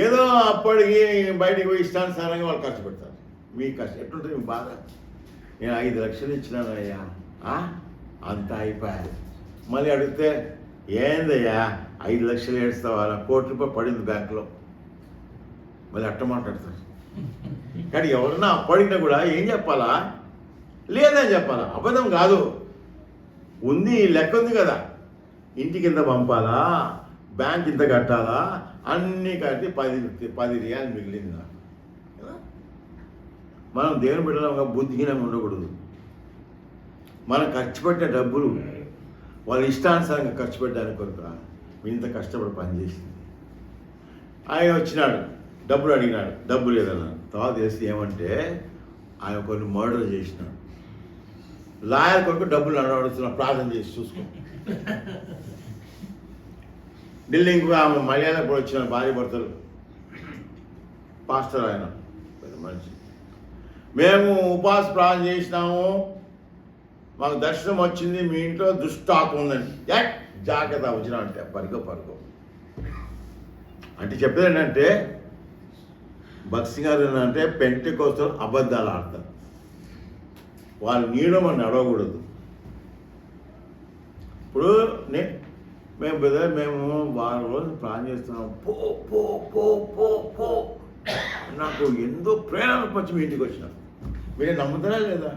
ఏదో అప్పటికి బయటికి పోయి ఇష్టానుసారంగా వాళ్ళు ఖర్చు పెడతారు. మీ కష్టం ఎట్లుంటుంది, మీ బాధ. నేను 5 లక్షలు ఇచ్చినాను అయ్యా, అంత అయిపోయారు. మళ్ళీ అడిగితే ఏందయ్యా 5 లక్షలు ఏడుస్తావా, ₹1,00,00,000 పడింది బ్యాంకులో. మళ్ళీ అట్ట మాట్లాడతారు. కానీ ఎవరన్నా అప్పడినా కూడా ఏం చెప్పాలా? లేదని చెప్పాలా, అబద్ధం కాదు. ఉంది, లెక్క ఉంది కదా. ఇంటికి ఇంత పంపాలా, బ్యాంక్ ఇంత కట్టాలా, అన్నీ కట్టి 10 రియాలు మిగిలింది నాకు కదా. మనం దేవుని బిడ్డలంగా బుద్ధిహీనంగా ఉండకూడదు. మనం ఖర్చు పెట్టే డబ్బులు వాళ్ళ ఇష్టానుసారంగా ఖర్చు పెట్టడానికి కొరకు ఇంత కష్టపడి పనిచేసింది. ఆయన వచ్చినాడు, డబ్బులు అడిగినాడు, డబ్బు లేదన్నాడు. తర్వాత చేసి ఏమంటే ఆయన కొన్ని మర్డర్ చేసినాడు. లాయర్ కొరకు డబ్బులు అడుగుతున్నాడు, ప్రార్థన చేసి చూసుకో. ఢిల్లీకి ఆమె మలయాళం కూడా వచ్చిన భార్య భర్తలు, పాస్టర్ ఆయన పెద్ద మనిషి. మేము ఉపవాస ప్రార్థన చేసినాము, మాకు దర్శనం వచ్చింది, మీ ఇంట్లో దుష్టాత్మ ఉందని. జాగ్రత్త వచ్చినా అంటే పరుగో అంటే చెప్పేది ఏంటంటే, భక్సింగ్ గారు ఏంటంటే పెంటెకోస్తలు అబద్ధాలు ఆడతారు. వాళ్ళు నీడ మనం నడవకూడదు. ఇప్పుడు మేము బ్రదర్ మేము వారం రోజులు ప్లాన్ చేస్తున్నాం, పో పో పో పో పో నాకు ఎంతో ప్రేరణ వచ్చి మీ ఇంటికి వచ్చిన. మీరే నమ్ముతారా లేదా?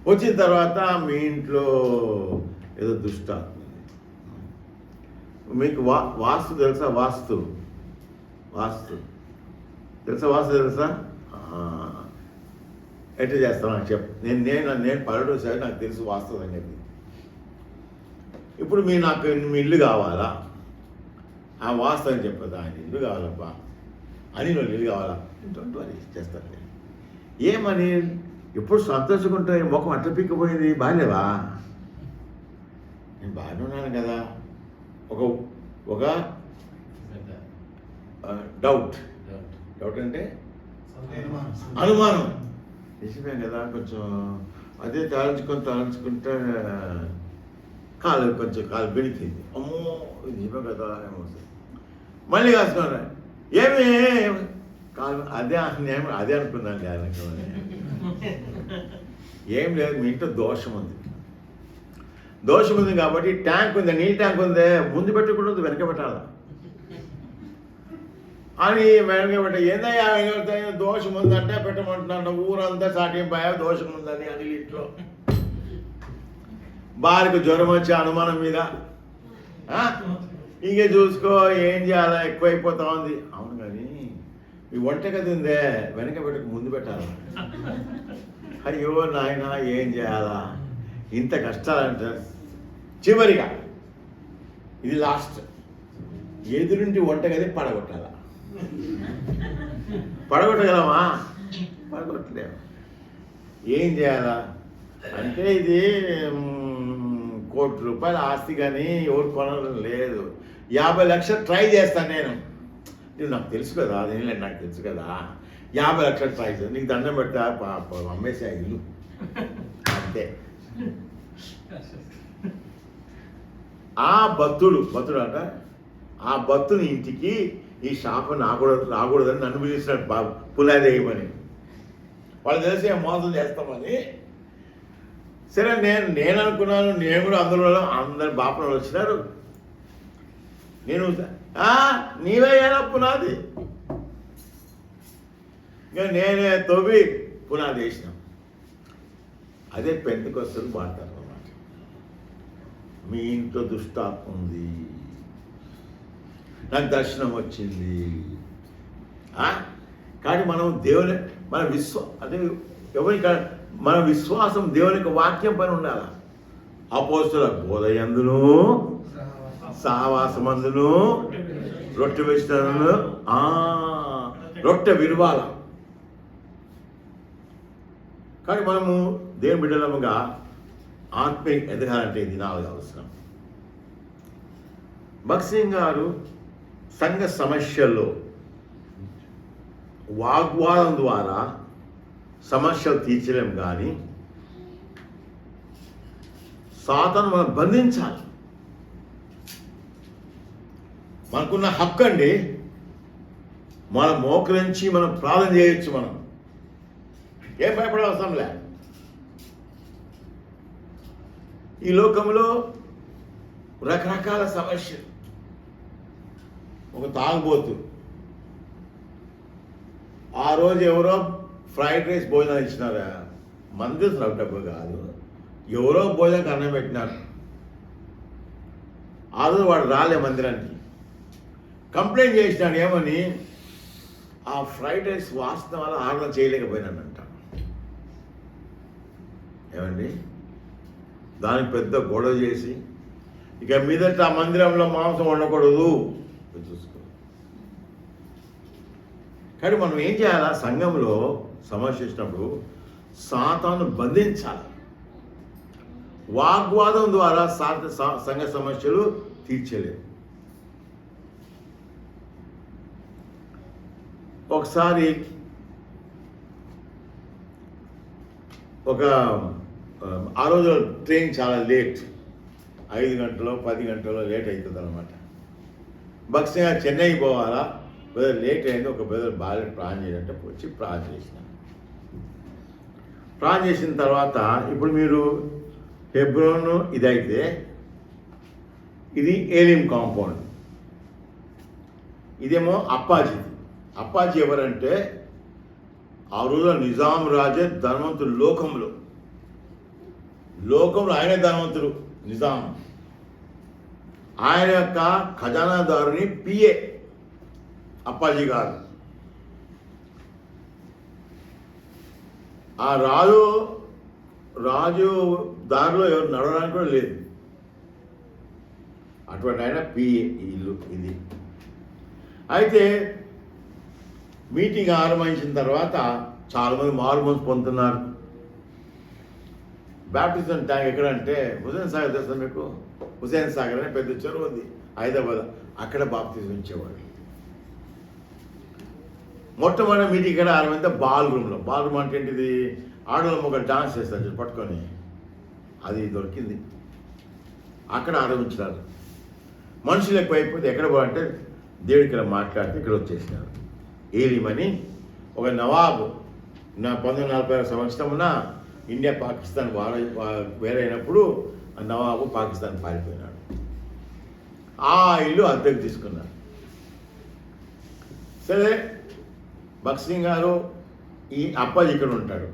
వచ్చిన తర్వాత మీ ఇంట్లో ఏదో దుష్టాత్మ. మీకు వాస్తు తెలుసా? వాస్తు తెలుసా? ఎట్లా చేస్తాను నాకు చెప్పు. నేను పల్లెటూరు సైడ్, నాకు తెలుసు వాస్తు అని చెప్పి. ఇప్పుడు నాకు మీ ఇల్లు కావాలా? ఆ వాస్తు అని చెప్పదు, ఆయన ఇల్లు కావాలబ్బా అని, నువ్వు ఇల్లు కావాలా? ఇంట్లో చేస్తాను. ఏమని ఎప్పుడు సంతోషంగా ముఖం అట్లా పిక్కపోయింది, బాగాలేవా? నేను బాగానే ఉన్నాను కదా. ఒక ఒక డౌట్ అంటే అనుమానం. నిజమే కదా, కొంచెం అదే తలంచుకుంటే కాలు బెడికింది. అమ్మో ఇది నిజమే కదా ఏమో. మళ్ళీ కాసుకున్నా, ఏమి కాలు అదే అనుకున్నాను అనుకోని. ఏం లేదు, మీ ఇంట్లో దోషం ఉంది కాబట్టి ట్యాంక్ ఉంది, నీళ్ళ ట్యాంక్ ఉంది, ముందు పెట్టకూడదు, వెనక పెట్టాలా అని వెనక పెట్ట. ఏందయ్యా వెనక దోషం ఉందంటే పెట్టమంటున్నాను, ఊరంతా సాటింపాయా దోషం ఉందని అని ఇంట్లో. భార్యకు జ్వరం వచ్చే అనుమానం మీద ఇంకే చూసుకో ఏం చేయాలా, ఎక్కువైపోతా ఉంది. అవును కానీ ఈ వంటగది ఉందే వెనక పెట్టక ముందు పెట్టాలా? అయ్యో నాయన ఏం చేయాలా, ఇంత కష్టాలంటే చివరిగా ఇది లాస్ట్, ఎదురుంటి వంటగది పడగొట్టాలా? పడగొట్టగలమా? పడగొట్టలేము. ఏం చేయాలా అంటే ఇది 1 కోటి రూపాయల ఆస్తి కానీ ఎవరు కొనడం లేదు. 50 లక్షలు ట్రై చేస్తాను నేను. ఇది నాకు తెలుసు కదా, అదేం లేదు, నాకు తెలుసు కదా. 50 లక్షలు ట్రై చేస్తాను, నీకు దండం పెడతా, అమ్మేసే ఇల్లు అంతే. ఆ భక్తుడు అంట, ఆ భక్తుని ఇంటికి ఈ శాపం రాకూడదని నన్ను పిలిచినాడు పులాదేయమని. వాళ్ళు తెలిసి మోసం చేస్తామని. సరే నేను అనుకున్నాను, నేను కూడా అందరు బాపలు వచ్చినారు. నేను నీవే పునాది, ఇంకా నేనే తవ్వి పునాది వేసినాం. అదే పెంతెకొస్తని వాడతారు అన్నమాట. మీ ఇంట్లో దుష్టాత్మ ఉంది, నాకు దర్శనం వచ్చింది. కానీ మనం దేవుని మన విశ్వాసం దేవుని యొక్క వాక్యం పైన ఉండాలి. అపోస్తుల బోధయందును సహవాసమందును రొట్టె వేసినందును రొట్టె విరువాల. కానీ మనము దేవుని బిడ్డలముగా ఆత్మీయ ఎదగాలంటే ఇది 4 అవసరం. భక్సింగ్ గారు సంఘ సమస్యల్లో వాగ్వాదం ద్వారా సమస్యలు తీర్చలేం, కానీ సాతాను మనం బంధించాలి. మనకున్న హక్కు అండి, మనం మోకరించి మనం ప్రార్థన చేయొచ్చు, మనం ఏం భయపడే అవసరం లే. ఈ లోకంలో రకరకాల సమస్యలు. ఒక తాగుబోతు ఆ రోజు ఎవరో ఫ్రైడ్ రైస్ భోజనాలు ఇచ్చినారా, మంది డబ్బు కాదు, ఎవరో భోజనానికి అన్నం పెట్టినారు. ఆ రోజు వాడు రాలే మందిరానికి, కంప్లైంట్ చేసినాడు. ఏమని? ఆ ఫ్రైడ్ రైస్ వాసన వల్ల ఆర్డర్ చేయలేకపోయినానంట. ఏమండి, దానికి పెద్ద గొడవ చేసి ఇక మీదట ఆ మందిరంలో మాంసం వండకూడదు చూసుకో. కానీ మనం ఏం చేయాలా? సంఘంలో సమస్య వచ్చినప్పుడు సాతాను బంధించాలి. వాగ్వాదం ద్వారా సంఘ సమస్యలు తీర్చలేవు. ఒకసారి ఆ రోజు ట్రైన్ చాలా లేట్, 5 గంటలో 10 గంటలో లేట్ అవుతుంది అనమాట. బక్సింగ్ చెన్నై పోవాలా, బ్రదర్ లేట్ అయింది, ఒక బ్రదర్ బాగా ప్రాణం చేయాలంటే వచ్చి ప్రాణం చేసిన. ప్రాణం చేసిన తర్వాత ఇప్పుడు మీరు హెబ్రోన్ ఇదైతే ఇది ఏలిం కాంపౌండ్, ఇదేమో అప్పాజీది. అప్పాజీ ఎవరంటే ఆ రోజులో నిజాం రాజే ధనవంతుడు. లోకంలో ఆయన ధనవంతుడు నిజాం. ఆయన యొక్క ఖజానాదారుని పిఏ అప్పాజీ గారు. ఆ రాజు దారిలో ఎవరు నడవడానికి కూడా లేదు. అటువంటి ఆయన పిఏ ఇల్లు ఇది. అయితే మీటింగ్ ఆరంభించిన తర్వాత చాలామంది మారు మనసు పొందుతున్నారు. బ్యాప్టిజం ట్యాంక్ ఎక్కడంటే హుసేన్ సాగర్ తెలుసా మీకు? హుసేన్ సాగర్ అనే పెద్ద చెరువు ఉంది హైదరాబాద్, అక్కడ బాప్తిజం ఇచ్చేవాడు. మొట్టమొదటి మీటింగ్ ఇక్కడ ఆరంభించే బాల్ రూమ్లో. బాల్ రూమ్ అంటే ఏంటిది? ఆడవాళ్ళు ఒక డాన్స్ చేస్తారు చూడు పట్టుకొని, అది దొరికింది. అక్కడ ఆరంభించినారు. మనుషులు ఎక్కువైపోతే ఎక్కడ పోవాలంటే దేవుడు ఇక్కడ మాట్లాడితే ఇక్కడ వచ్చేసినారు. ఏలిమని ఒక నవాబు 1940 సంవత్సరమున ఇండియా పాకిస్తాన్ వేరైనప్పుడు ఆ నవాబు పాకిస్తాన్ పారిపోయినాడు. ఆ ఇల్లు అద్దెకు తీసుకున్నారు. సరే భక్సింగ్ గారు ఈ అప్పాజీ ఇక్కడ ఉంటాడు,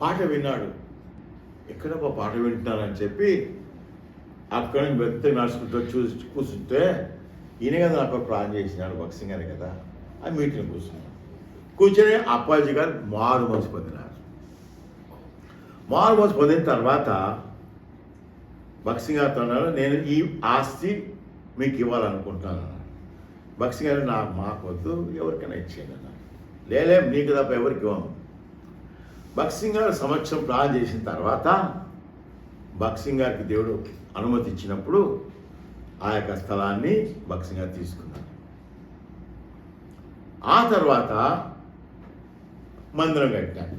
పాట విన్నాడు. ఎక్కడ పాట వింటున్నారని చెప్పి అక్కడ నుంచి వెత్తగా నడుచుకుంటూ కూర్చుంటే ఈయన కదా నాకు ప్లాన్ చేసినాడు, భక్సింగ్ గారు కదా. ఆ మీటింగ్ కూర్చొని అప్పాజీ గారు మారు మనసు పొందినారు. మారు మనసు పొందిన తర్వాత భక్సింగ్ గారితో అన్నారు, నేను ఈ ఆస్తి మీకు ఇవ్వాలనుకుంటున్నాను అన్నారు. భక్సింగ్ గారు మాకొద్దు, ఎవరికైనా ఇచ్చేయండి అన్నారు. లేలే మీకు తప్ప ఎవరికి ఇవ్వము. భక్సింగ్ గారు సంవత్సరం ప్లాన్ చేసిన తర్వాత భక్సింగ్ గారికి దేవుడు అనుమతి ఇచ్చినప్పుడు ఆ యొక్క స్థలాన్ని భక్సింగ్ గారు తీసుకున్నారు. ఆ తర్వాత మందిరం కట్టారు.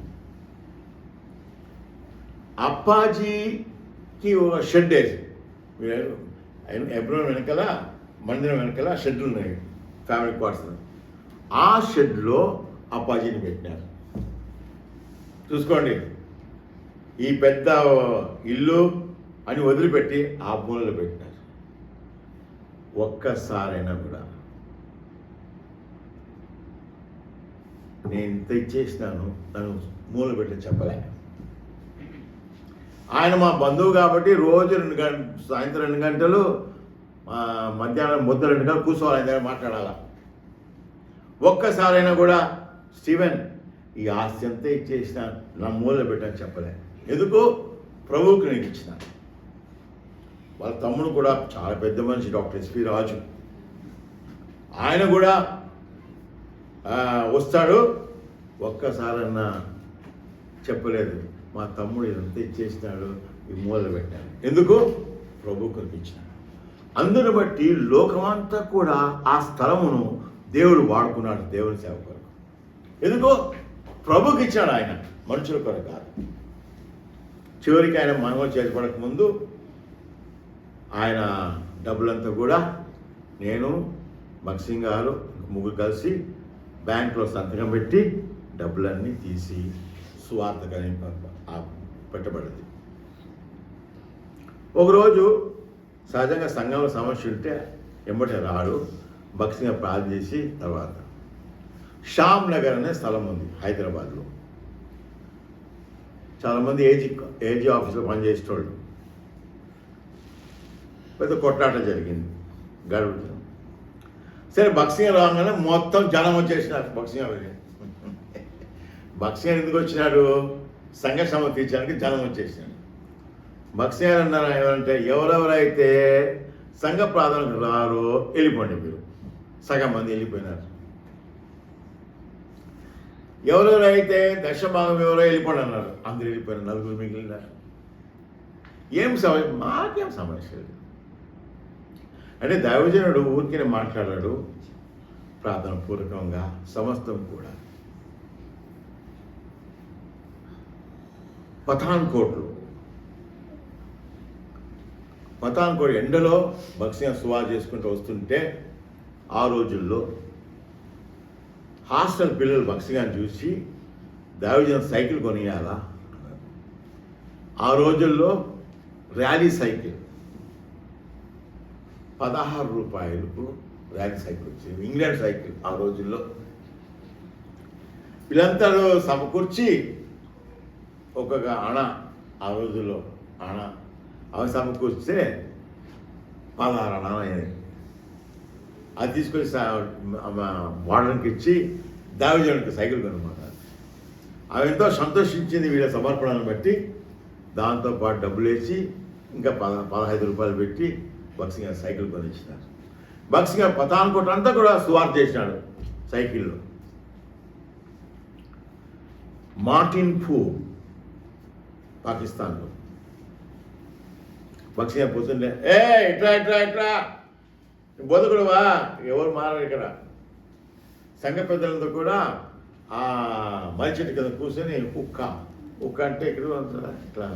అప్పాజీకి ఒక షెడ్ వేసి, ఎబ్రోన్ వెనకాల మందిరం వెనకాల షెడ్లు ఉన్నాయి, ఫ్యామిలీ క్వార్టర్స్. ఆ షెడ్లో అప్పాజీని పెట్టినారు. చూసుకోండి, ఈ పెద్ద ఇల్లు అని వదిలిపెట్టి ఆ మూలలో పెట్టినారు. ఒక్కసారైనా కూడా నేను ఇంత ఇచ్చేసినాను నన్ను మూల పెట్టి చెప్పలే. ఆయన మా బంధువు కాబట్టి రోజు 2 గంటలు, సాయంత్రం 2 గంటలు, మధ్యాహ్నం 2 గంటలు కూర్చోవాలి, ఆయన దగ్గర మాట్లాడాలా. ఒక్కసారైనా కూడా స్టీవెన్ ఈ ఆస్తి అంతా ఇచ్చేసిన నా మూల పెట్టని చెప్పలే. ఎందుకు? ప్రభువుకి నేను ఇచ్చిన. వాళ్ళ తమ్ముడు కూడా చాలా పెద్ద మనిషి, డాక్టర్ ఎస్పి రాజు, ఆయన కూడా వస్తాడు. ఒక్కసారన్నా చెప్పలేదు, మా తమ్ముడు ఇదంతా ఇచ్చేసినాడు, ఈ మూల పెట్టాడు. ఎందుకు? ప్రభువుకి ఇచ్చినాడు. అందును బట్టి లోకమంతా కూడా ఆ స్థలమును దేవుడు వాడుకున్నాడు దేవుని సేవ కొరకు. ఎందుకో? ప్రభుకి ఇచ్చాడు, ఆయన మనుషుల కొరకు కాదు. చివరికి ఆయన మనవలు చేపడక ముందు ఆయన డబ్బులంతా కూడా నేను భక్సింగ్ గారు ముగ్గురు కలిసి బ్యాంకులో సంతకం పెట్టి డబ్బులన్నీ తీసి సువార్తకని పెట్టబడింది. ఒకరోజు సహజంగా సంఘంలో సమస్య ఉంటే ఎంబటే రాడు, భక్సింగ్ ప్రార్థన చేసి తర్వాత శ్యామ్ నగర్ అనే స్థలం ఉంది హైదరాబాద్లో. చాలామంది ఏజీ ఆఫీస్లో పనిచేసేటోళ్ళు. పెద్ద కొట్లాట జరిగింది, గడువు. సరే భక్సింగ్ రాగానే మొత్తం జనం వచ్చేసినారు. భక్సింగ్ ఎందుకు వచ్చినాడు? సంఘ సమ తీర్చడానికి జనం వచ్చేసినాడు. భక్సింగ్ అన్నారు ఏమంటే, ఎవరెవరైతే సంఘ ప్రార్థనకు రారో వెళ్ళిపోండి మీరు. సగం మంది వెళ్ళిపోయినారు. ఎవరెవరైతే దశభాగం ఎవరో వెళ్ళిపోండి అన్నారు, అందరూ వెళ్ళిపోయినారు. 4 మిగిలినారు. ఏం సమస్య? మాకేం సమస్య లేదు అంటే దైవజనుడు ఊరికే మాట్లాడాడు, ప్రార్థన పూర్వకంగా సమస్తం కూడా. పఠాన్కోట్ ఎండలో భక్సింగ్ సువార్ చేసుకుంటూ వస్తుంటే ఆ రోజుల్లో హాస్టల్ పిల్లలు భక్సింగ్ చూసి దైవజన సైకిల్ కొనియాలా. ఆ రోజుల్లో ర్యాలీ సైకిల్ 16 రూపాయలకు ర్యాలీ సైకిల్ వచ్చింది, ఇంగ్లాండ్ సైకిల్. ఆ రోజుల్లో వీళ్ళంతా సమకూర్చి ఒక్కొక్క అణ, ఆ రోజుల్లో అణ అవి సమకూర్చితే 16 అణ అయ్యాయి. అది తీసుకొని వాడడానికి ఇచ్చి దైవజనుడికి సైకిల్ కొనమాట. అవి ఎంతో సంతోషించింది వీళ్ళ సమర్పణను బట్టి. దాంతోపాటు డబ్బులు వేసి ఇంకా 15 రూపాయలు పెట్టి భక్సింగ్ గారు సైకిల్ కొనిచ్చినారు. భక్సింగ్ గారు పఠాన్కోట్ అంతా కూడా సువార్త చేసినాడు సైకిల్లో. మార్టిన్ ఫూర్ పాకిస్తాన్లో. బక్సింగ్ పోతుండే, ఇట్లా ఇట్లా ఇట్లా బోధకుడువా, ఎవరు మారారు ఇక్కడ. సంఘ పెద్దలతో కూడా ఆ మర్రి చెట్టు కింద కూర్చొని ఉక్క అంటే ఇక్కడ ఇట్లా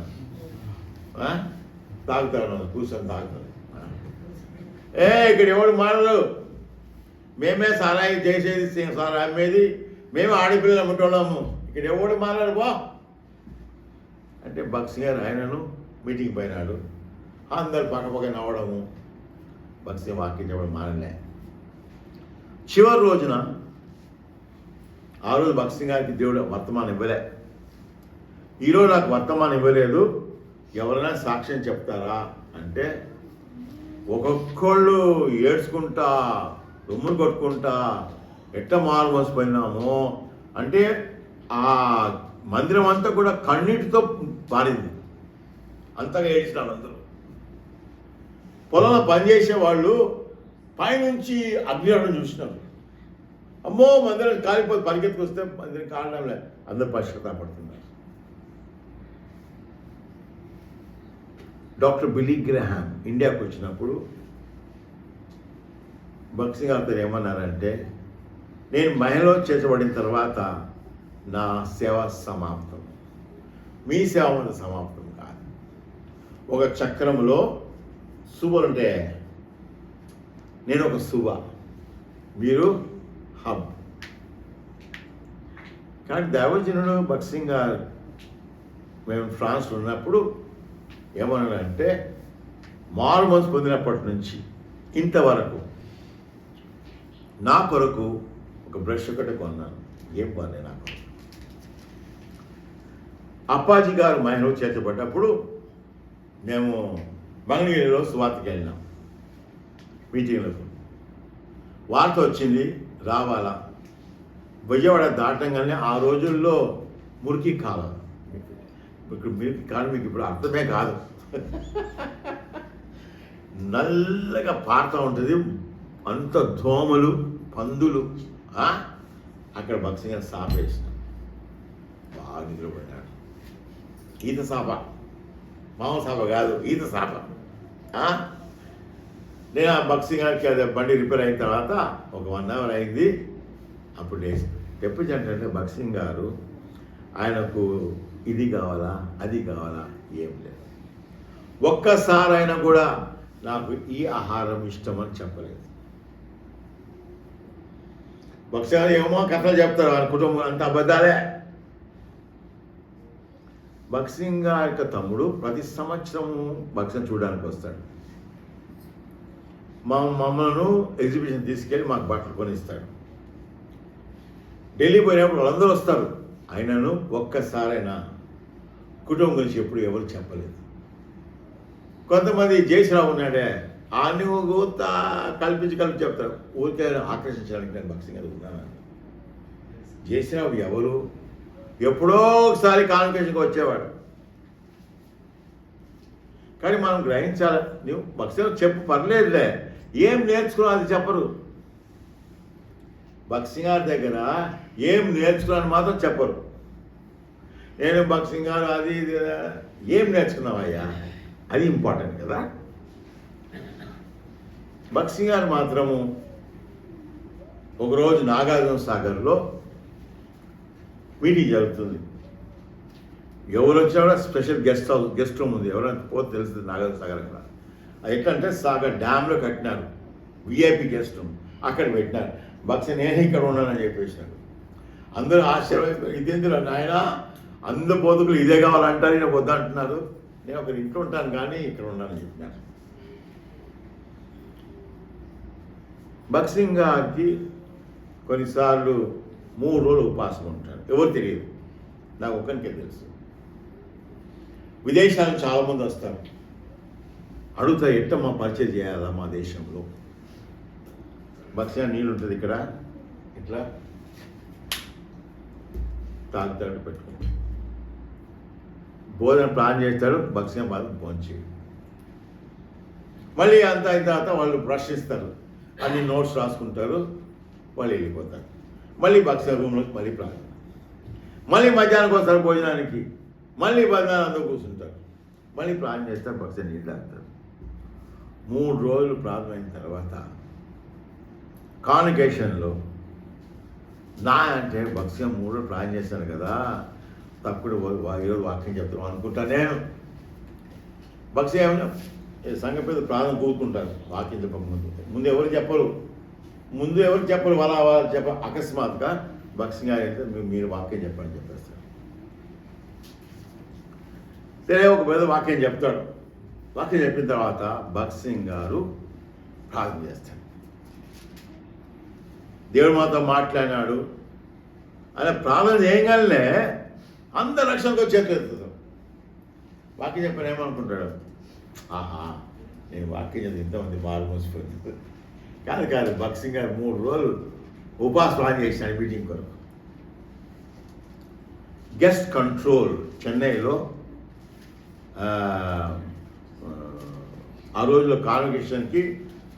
తాగుతాడు, కూర్చొని తాగుతాడు. ఇక్కడ ఎవడు మారరు, మేమే సారాయి చేసేది, సారా అమ్మేది, మేము ఆడపిల్లలు అమ్ముతున్నాము, ఇక్కడ ఎవడు మారారు బా అంటే బక్సింగ్ గారు ఆయనను మీటింగ్ పోయినాడు. అందరు పక్కపక్క నవ్వడము, బక్సింగ్ వాక్యం చెప్పడం మారలే. చివరి రోజున ఆ రోజు బక్సింగ్ గారికి దేవుడు వర్తమానం ఇవ్వలే. ఈరోజు నాకు వర్తమానం ఇవ్వలేదు, ఎవరైనా సాక్ష్యం చెప్తారా అంటే ఒక్కొక్కళ్ళు ఏడ్చుకుంటా దుమ్ములు కొట్టుకుంటా ఎట్లా మారు మోసిపోయినాము అంటే ఆ మందిరం అంతా కూడా కన్నీటితో పారింది. అంతగా ఏడ్చినారు అందరూ. పొలంలో పనిచేసే వాళ్ళు పైనుంచి అగ్నిహోత్రం చూసినారు. అమ్మో మందిరం కాలిపోతే పరిగెత్తుకొస్తే మందిరం కారణంలే, అందరూ పశ్చాత్తాపడుతున్నారు. డాక్టర్ బిల్లీ గ్రాహాం ఇండియాకు వచ్చినప్పుడు బక్సింగ్ గారితో ఏమన్నారంటే, నేను మహిళలో చేర్చబడిన తర్వాత నా సేవ సమాప్తం, మీ సేవ మన సమాప్తం కాదు. ఒక చక్రంలో సుబలు ఉంటే నేను ఒక సుబ, మీరు హబ్. కానీ దైవజనుడు బక్సింగ్ గారు మేము ఫ్రాన్స్లో ఉన్నప్పుడు ఏమన్నాడంటే, మారు మనసు పొందినప్పటి నుంచి ఇంతవరకు నా కొరకు ఒక బ్రష్ ఒకటి కొన్నాను, ఏం పని నాకు. అప్పాజీ గారు మహిళ చేర్చబడ్డప్పుడు మేము మంగళగిరిలో సువార్తకి వెళ్ళినాం మీటింగ్లకు. వార్త వచ్చింది రావాలా. విజయవాడ దాటంగానే ఆ రోజుల్లో మురికి కాలం, ఇప్పుడు మురికి కాలం మీకు ఇప్పుడు అర్థమే కాదు, నల్లగా పారుతూ ఉంటుంది, అంత దోమలు పందులు. అక్కడ బక్సింగ్ గారు సాప వేసిన బాగా నిద్రపడ్డాడు. ఈత సాప, మామూలు సాప కాదు, ఈత సాప. నేను ఆ బక్సింగ్ గారికి అదే బండి రిపేర్ అయిన తర్వాత ఒక 1 hour అయింది. అప్పుడు తెప్పించంటే బక్సింగ్ గారు ఆయనకు ఇది కావాలా అది కావాలా ఏం లేదు. ఒక్కసారి అయినా కూడా నాకు ఈ ఆహారం ఇష్టమని చెప్పలేదు. బక్సింగ్ గారు ఏమో కథలు చెప్తారు, ఆయన కుటుంబం అంత అబద్ధాలే. బక్సింగ్ గారి యొక్క తమ్ముడు ప్రతి సంవత్సరం బక్సింగ్ చూడడానికి వస్తాడు. మమ్మల్ని ఎగ్జిబిషన్ తీసుకెళ్ళి మాకు బట్టలు కొనిస్తాడు. ఢిల్లీ పోయినప్పుడు వాళ్ళందరూ వస్తారు, ఆయనను ఒక్కసారైనా కుటుంబం గురించి ఎప్పుడు ఎవరు చెప్పలేదు. కొంతమంది జయశ్రావు ఉన్నాడే, నువ్వు కల్పించి చెప్తారు, ఊరికే ఆకర్షించడానికి నేను బక్సింగ్ గారు ఉన్నాను. జయశ్రావు ఎవరు? ఎప్పుడో ఒకసారి కాన్ఫరెన్స్కి వచ్చేవాడు. కానీ మనం గ్రహించాలి, నువ్వు బక్సింగ్ చెప్పు పర్లేదులే, ఏం నేర్చుకున్నా అది చెప్పరు. బక్సింగ్ గారి దగ్గర ఏం నేర్చుకున్నాను మాత్రం చెప్పరు. నేను బక్సింగ్ గారు అది ఇది ఏం నేర్చుకున్నావయ్యా, అది ఇంపార్టెంట్ కదా. బక్సింగ్ గారు మాత్రము ఒకరోజు నాగార్జున సాగర్లో మీటింగ్ జరుగుతుంది. ఎవరు వచ్చినా కూడా స్పెషల్ గెస్ట్ రూమ్ ఉంది, ఎవరైనా పోతే తెలుస్తుంది నాగార్జున సాగర్. అక్కడ అది ఎట్లంటే సాగర్ డ్యామ్లో కట్టినారు విఐపి గెస్ట్ రూమ్, అక్కడ పెట్టినారు. బక్సింగ్ నేను ఇక్కడ ఉన్నానని చెప్పేసినాడు. అందరూ ఆశ్చర్యం, ఇదేందులో నాయన అందరు బోధకులు ఇదే కావాలంటారు, నేను వద్దంటున్నారు, నేను ఒకరి ఇంట్లో ఉంటాను కానీ ఇక్కడ ఉన్నానని చెప్పినారు. బక్సింగ్ గారికి కొన్నిసార్లు 3 రోజులు ఉపవాసం ఉంటాడు. ఎవరు తెలియదు, నాకు ఒక్కరికే తెలుసు. విదేశాలకు చాలామంది వస్తారు, అడుగుతారు ఎట్ట మా పరిచయం చేయాలా మా దేశంలో. బక్సింగ్ నీళ్ళు ఉంటుంది ఇక్కడ, ఇట్లా తాగుతాడు పెట్టుకుంటాడు, భోజనం ప్లాన్ చేస్తాడు. బక్సింగ్ బాగా భోంచేయడు. మళ్ళీ అంత అయిన తర్వాత వాళ్ళు బ్రష్ ఇస్తారు, అన్ని నోట్స్ రాసుకుంటారు, వాళ్ళు వెళ్ళిపోతారు. మళ్ళీ బక్సింగ్ రూమ్లోకి మళ్ళీ మళ్ళీ మధ్యాహ్నానికి వస్తారు భోజనానికి, మళ్ళీ భోజనాలు అందరూ కూర్చుంటారు, మళ్ళీ ప్రార్థన చేస్తారు, భక్తి నీళ్ళు తాగుతారు. 3 రోజులు ప్రార్థన అయిన తర్వాత కాన్వకేషన్లో నా అంటే భక్తిగా 3 రోజులు ప్రార్థన చేస్తాను కదా, తప్పుడు ఈరోజు వాక్యం చెప్తాను అనుకుంటా నేను. భక్తి ఏమన్నా సంఘ పెద్ద ప్రార్థన కూరుకుంటారు వాక్యం చెప్పకముందు. ముందు ఎవరు చెప్పరు వాళ్ళ చెప్ప అకస్మాత్తుగా భక్తి గారు అయితే మీరు వాక్యం చెప్పండి చెప్పేస్తారు. సరే ఒక పెద్ద వాక్యం చెప్తాడు. వాక్యం చెప్పిన తర్వాత భక్త్ సింగ్ గారు ప్రార్థన చేస్తాడు. దేవుడు మాతో మాట్లాడినాడు అలా ప్రార్థన చేయగానే అందరు రక్షణతో చేతులు వాక్యం చెప్పాను ఏమనుకుంటాడు, ఆహా నేను వాక్యం చదివి ఇంతమంది మారు మోసిపోయింది. కాదు భక్త్ సింగ్ గారు 3 రోజులు ఉపవాస ప్లాన్ చేసినాడు మీటింగ్ కొరకు. గెస్ట్ కంట్రోల్ చెన్నైలో ఆ రోజులో కాన్వకేషన్కి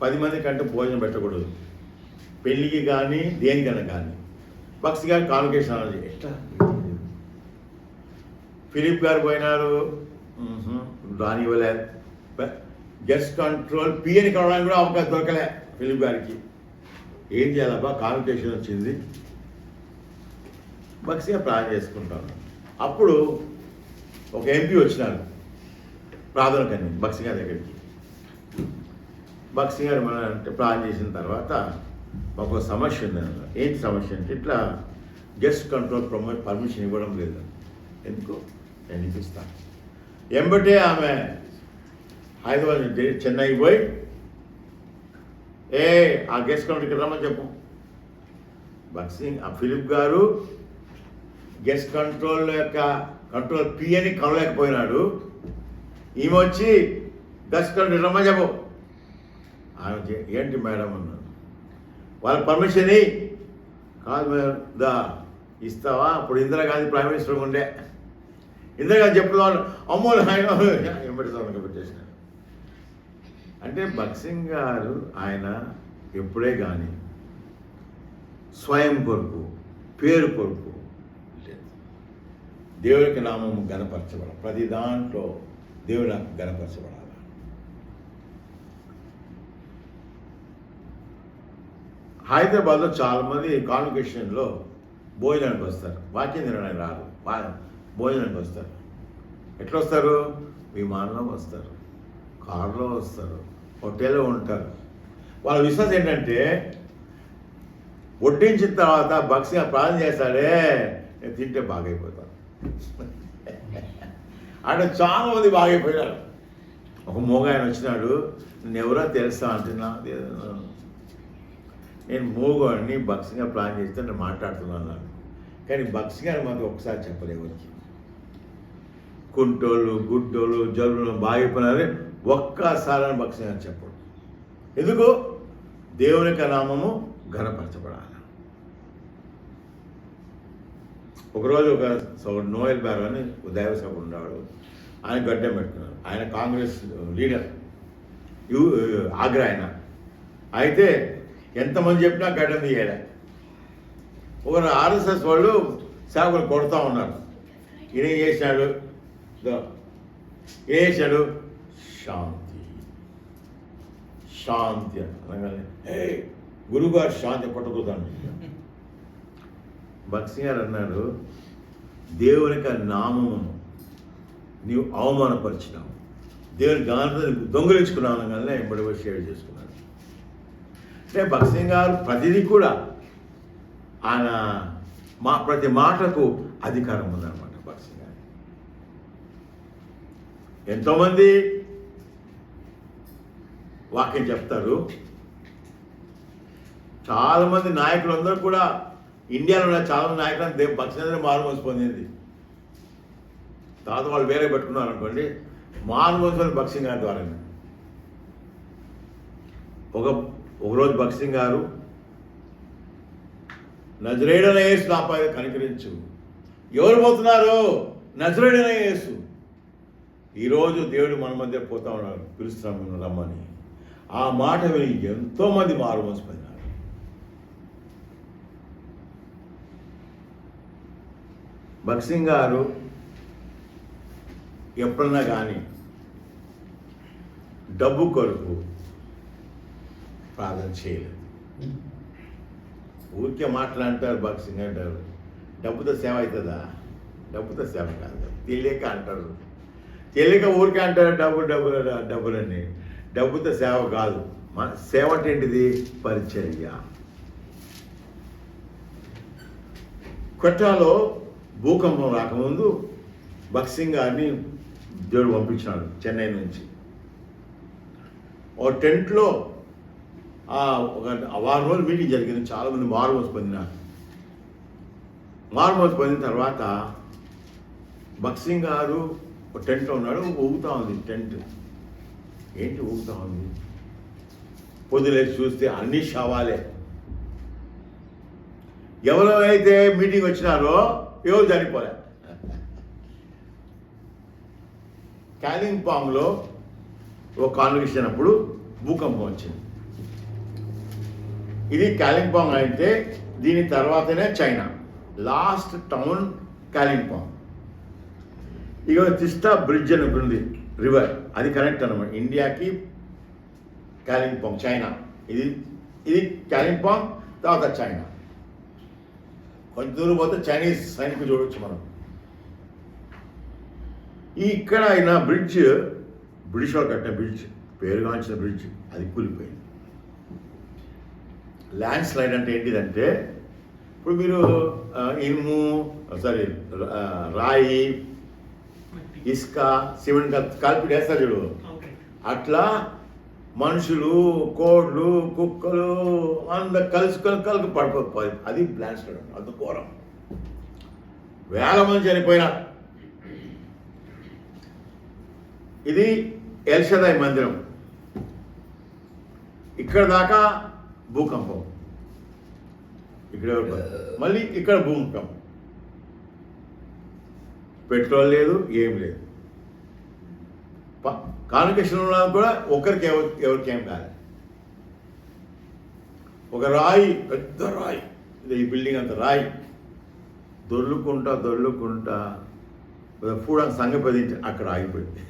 10 మంది కంటే భోజనం పెట్టకూడదు, పెళ్ళికి కానీ దేనికైనా కానీ. భక్త్ గారు కాన్వకేషన్ అన్నది ఎట్లా ఫిలిప్ గారు పోయినారు, రానివ్వలే. గెస్ట్ కంట్రోల్ పిఎని కావడానికి కూడా అవకాశం దొరకలే ఫిలిప్ గారికి. ఏం చేయాలబ్బా, కాన్వకేషన్ వచ్చింది, భక్త్ గారు ప్లాన్ చేసుకుంటాను. అప్పుడు ఒక ఎంపీ వచ్చినారు ప్రార్థనకని భక్త్ గారి దగ్గరికి. భక్త్ గారు మన అంటే ప్లాన్ చేసిన తర్వాత మాకు సమస్య ఉంది. ఏంటి సమస్య అంటే ఇట్లా గెస్ట్ కంట్రోల్ పర్మిషన్ ఇవ్వడం లేదు. ఎందుకు నేను ఇప్పిస్తాను. ఎంబటే ఆమె హైదరాబాద్ నుంచి చెన్నై పోయి ఆ గెస్ట్ కంట్రోల్కి రమ్మని చెప్పు. భక్త్ సింగ్ ఆ ఫిలిప్ గారు గెస్ట్ కంట్రోల్ యొక్క కంట్రోల్ పిఎని కలవలేకపోయినాడు. ఈమె వచ్చి గెస్ట్ కంట్రోల్ రమ్మని చెప్పు. ఆమె ఏంటి మేడం అన్నాడు. వాళ్ళ పర్మిషన్ కాదు మేడం దా ఇస్తావా. అప్పుడు ఇందిరాగాంధీ ప్రైమ్ మినిస్టర్ ఉండే. ఇందిరాగాంధీ చెప్పుదాం అమ్మోలు ఆయన ఎంబడి పెట్టేసినాడు. అంటే భక్త్ సింగ్ గారు ఆయన ఎప్పుడే కానీ స్వయం కొరకు పేరు కొరకు లేదు. దేవుడికి నామము గణపరచబడాలి. ప్రతి దాంట్లో దేవుడు నాకు గణపరచబడాలి. హైదరాబాద్లో చాలామంది కాన్వకేషన్లో భోజనానికి వస్తారు, వాక్యం తినడానికి రాదు, భోజనానికి వస్తారు. ఎట్లా వస్తారు? విమానంలో వస్తారు, కారులో వస్తారు, హోటల్లో ఉంటారు. వాళ్ళ విశ్వాసం ఏంటంటే వడ్డించిన తర్వాత భక్తిగా ప్రార్థన చేస్తాడే నేను తింటే బాగైపోతాను. అంటే చాలామంది బాగైపోయినారు. ఒక మోగాయన వచ్చినాడు, నేను ఎవరో తెలుసా అంటున్నా. నేను మోగాడిని భక్తిగా ప్లాన్ చేస్తే నేను మాట్లాడుతున్నాను. కానీ భక్తి గారి మాత్రం ఒకసారి చెప్పలే ఎవరికి. కుంటోళ్ళు గుడ్డోళ్ళు జలుబులు బాగైపోయినారు ఒక్కసారి భక్తి గారు చెప్పడు. ఎందుకు? దేవుని యొక్క నామము ఘనపరచబడాలి. ఒకరోజు ఒక నోయల్ బ్యారో అని దైవ సభ ఉన్నాడు. ఆయన గడ్డం పెట్టుకున్నాడు. ఆయన కాంగ్రెస్ లీడర్, ఆగ్రా ఆయన. అయితే ఎంతమంది చెప్పినా గడ్డం తీయలే. ఒకరు ఆర్ఎస్ఎస్ వాళ్ళు సేవకులు కొడుతూ ఉన్నారు. ఈయన ఏం చేశాడు? శాంతి శాంతి అనగానే గురువుగారు శాంతి కొట్టకూడదు. భక్తి గారు అన్నాడు, దేవుని యొక్క నామమును నీవు అవమానపరిచినావు, దేవుని గానంతో దొంగిలించుకున్నావు అనగానే ఎంబడి పోయి షేర్ చేసుకున్నాడు. అంటే భక్తి గారు ప్రతిదీ కూడా ఆయన ప్రతి మాటకు అధికారం ఉందన్నమాట. భక్తి గారు ఎంతోమంది వాక్యం చెప్తారు. చాలామంది నాయకులందరూ కూడా ఇండియాలో ఉన్న చాలామంది నాయకులు భక్తి గారు మారుమోసి పొందింది. తర్వాత వాళ్ళు వేరే పెట్టుకున్నారు అనుకోండి, మారుమోసి భక్తి గారి ద్వారా. ఒకరోజు భక్తి గారు నజరేయుడైన యేసు నాపై కనికరించు. ఎవరు పోతున్నారు? నజరేయుడైన యేసు. ఈరోజు దేవుడు మన మధ్య పోతా ఉన్నాడు, పిలుస్తున్నాము రమ్మని. ఆ మాట విని ఎంతోమంది మారుమోసిపోయినారు. భగత్ సింగ్ గారు ఎప్పుడన్నా కానీ డబ్బు కొరకు ప్రార్థన చేయలేదు. ఊరికే మాట్లాంటారు భగత్ సింగ్ అంటారు, డబ్బుతో సేవ అవుతుందా? డబ్బుతో సేవ కాదు, తెలియక అంటారు. తెలియక ఊరికే అంటారు డబ్బులని. డబ్బుతో సేవ కాదు. మన సేవ అంటే ఏంటిది? పరిచర్య. కొట్టాలో భూకంపం రాకముందు భగత్ సింగ్ గారిని దేవుడు పంపించినాడు చెన్నై నుంచి. ఓ టెంట్లో ఒక వారం రోజులు మీటింగ్ జరిగింది. చాలామంది మారుమోసు పొందినారు. మారుమోసు పొందిన తర్వాత భగత్ సింగ్ గారు ఒక టెంట్లో ఉన్నాడు. ఊగుతూ ఉంది టెంట్. ఏంటి ఊగుతూ ఉంది? పొద్దులేసి చూస్తే అన్ని శవాలే. ఎవరైతే మీటింగ్ వచ్చినారో ఎవరు చనిపోలే. కాలింపాంగ్లో ఒక కాన్వకేషన్ అప్పుడు భూకంపం వచ్చింది. ఇది కాలింపాంగ్ అయితే దీని తర్వాతనే చైనా. Last town Kalimpong. ఇక తిస్తా బ్రిడ్జ్ అని ఉంది, రివర్, అది కనెక్ట్ అనమాట ఇండియాకి కాలింపాంగ్, చైనా. ఇది కాలింపాంగ్, తర్వాత చైనా. కొంచెం దూరం పోతే చైనీస్ సైనికులు చూడవచ్చు మనం. ఇక్కడ అయిన బ్రిడ్జ్ బ్రిటిష్ వాళ్ళు కట్టిన బ్రిడ్జ్, పేరుగాంచిన బ్రిడ్జ్, అది కూలిపోయింది. ల్యాండ్ స్లైడ్ అంటే ఏంటిదంటే ఇప్పుడు మీరు ఇనుము రాయి, ఇసుక, సిమెంట్ కలిపి వేస్తారు చూడు, అట్లా మనుషులు, కోళ్ళు, కుక్కలు అందరు కలిసి పడిపోతుంది. అది ల్యాండ్ స్లైడ్. అంత ఘోరం. వేల మంది చనిపోయినా. ఇది ఎల్షదాయ్ మందిరం. ఇక్కడ దాకా భూకంపం, ఇక్కడ మళ్ళీ ఇక్కడ భూకంపం. పెట్రోల్ లేదు, ఏం లేదు. కాన్వకేషన్లో కూడా ఒకరికి ఎవరికి ఏం కాలేదు. ఒక రాయి, పెద్ద రాయి, ఈ బిల్డింగ్ అంత రాయి దొర్లుకుంటా పూడానికి సంగపదించి అక్కడ ఆగిపోయింది.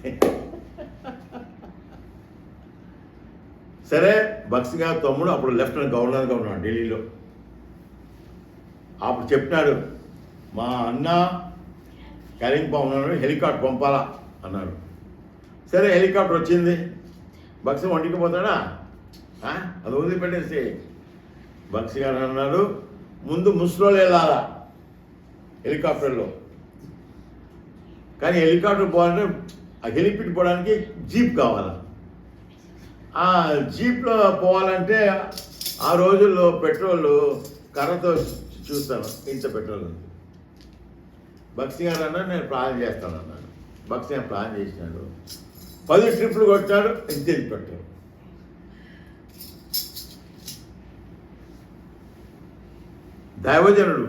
సరే, భగత్ సింగ్ గారి తమ్ముడు అప్పుడు లెఫ్టినెంట్ గవర్నర్గా ఉన్నాడు ఢిల్లీలో. అప్పుడు చెప్పినాడు, మా అన్న కాలింపాంగ్ ఉన్నాడు, హెలికాప్టర్ పంపాలా అన్నాడు. సరే, హెలికాప్టర్ వచ్చింది. భగత్ సింగ్ వంటికి పోతాడా? అది వదిలిపెట్టేసి భగత్ సింగ్ గారు అన్నాడు, ముందు ముస్లోలు వెళ్ళాలా హెలికాప్టర్లో. కానీ హెలికాప్టర్ పోవాలంటే ఆ హెలిపిడ్ పోవడానికి జీప్ కావాలా. ఆ జీప్లో పోవాలంటే ఆ రోజుల్లో పెట్రోల్ కర్రతో చూస్తాను, ఇంత పెట్రోల్ ఉంది. భగత్ సింగ్ గారు అన్నాడు, నేను ప్లాన్ చేస్తాను అన్నాడు. భగత్ సింగ్ ప్లాన్ చేసినాడు. 10 ట్రిప్లు కొట్టాడు, ఇంతే పెట్రోల్. దైవజనుడు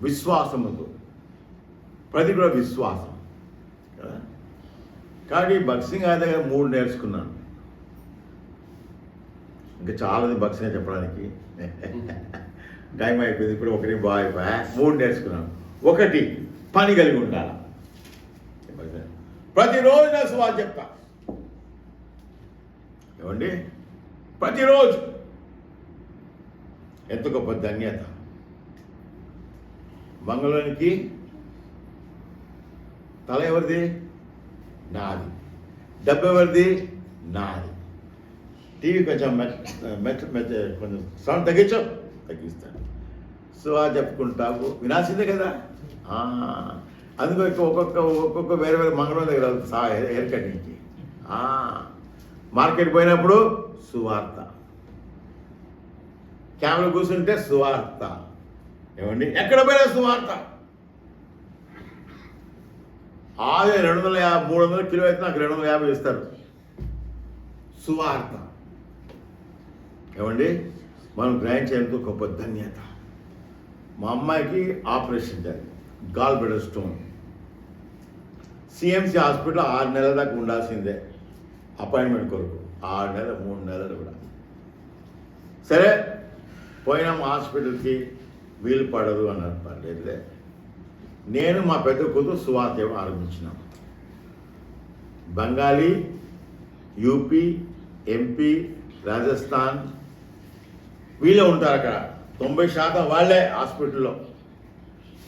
విశ్వాసముతో, ప్రతి కూడా విశ్వాసం కదా. కాబట్టి భగత్ సింగ్ గారి దగ్గర 3 నేర్చుకున్నాను. ఇంకా చాలాది భగత్ సింగ్ చెప్పడానికి టైం అయిపోయింది. ఇప్పుడు ఒకటి బాగా 3 నేర్చుకున్నాను. 1, పని కలిగి ఉండాలి. ప్రతిరోజు నేను సువార్త చెప్తా. ఏమండి, ప్రతిరోజు. ఎంత గొప్ప ధన్యత. మంగళానికి తల ఎవరిది? నాది. డబ్బు ఎవరిది? నాది. టీవీ కొంచెం కొంచెం సౌండ్ తగ్గిస్తాను. సువార్త చెప్పుకుంటావు, వినాల్సిందే కదా. అందుకో ఒక్కొక్క వేరే మంగళం దగ్గర హెయిర్ కటింగ్కి. మార్కెట్ పోయినప్పుడు సువార్త, క్యామెరా కూర్చుంటే సువార్త. ఏమండి, ఎక్కడ పోయినా సువార్త. ఆదే 250-300 కిలో అయితే నాకు 250 ఇస్తారు. సువార్త. ఏమండి, మనం గ్రహించేందుకు గొప్ప ధన్యత. మా అమ్మాయికి ఆపరేషన్ జరిగింది, gall bladder stone. CMC hospital 6 నెలల దాకా ఉండాల్సిందే అపాయింట్మెంట్ కొరకు. 6 నెలలు 3 నెలలు కూడా. సరే, పోయినాం హాస్పిటల్కి. వీలు పడదు అన్నారు. పర్లేదులే, నేను మా పెద్ద కూతురు సువార్త ఆరంభించినాం. బెంగాలీ, యూపీ, ఎంపీ, రాజస్థాన్ వీళ్ళే ఉంటారు అక్కడ. 90% వాళ్ళే హాస్పిటల్లో.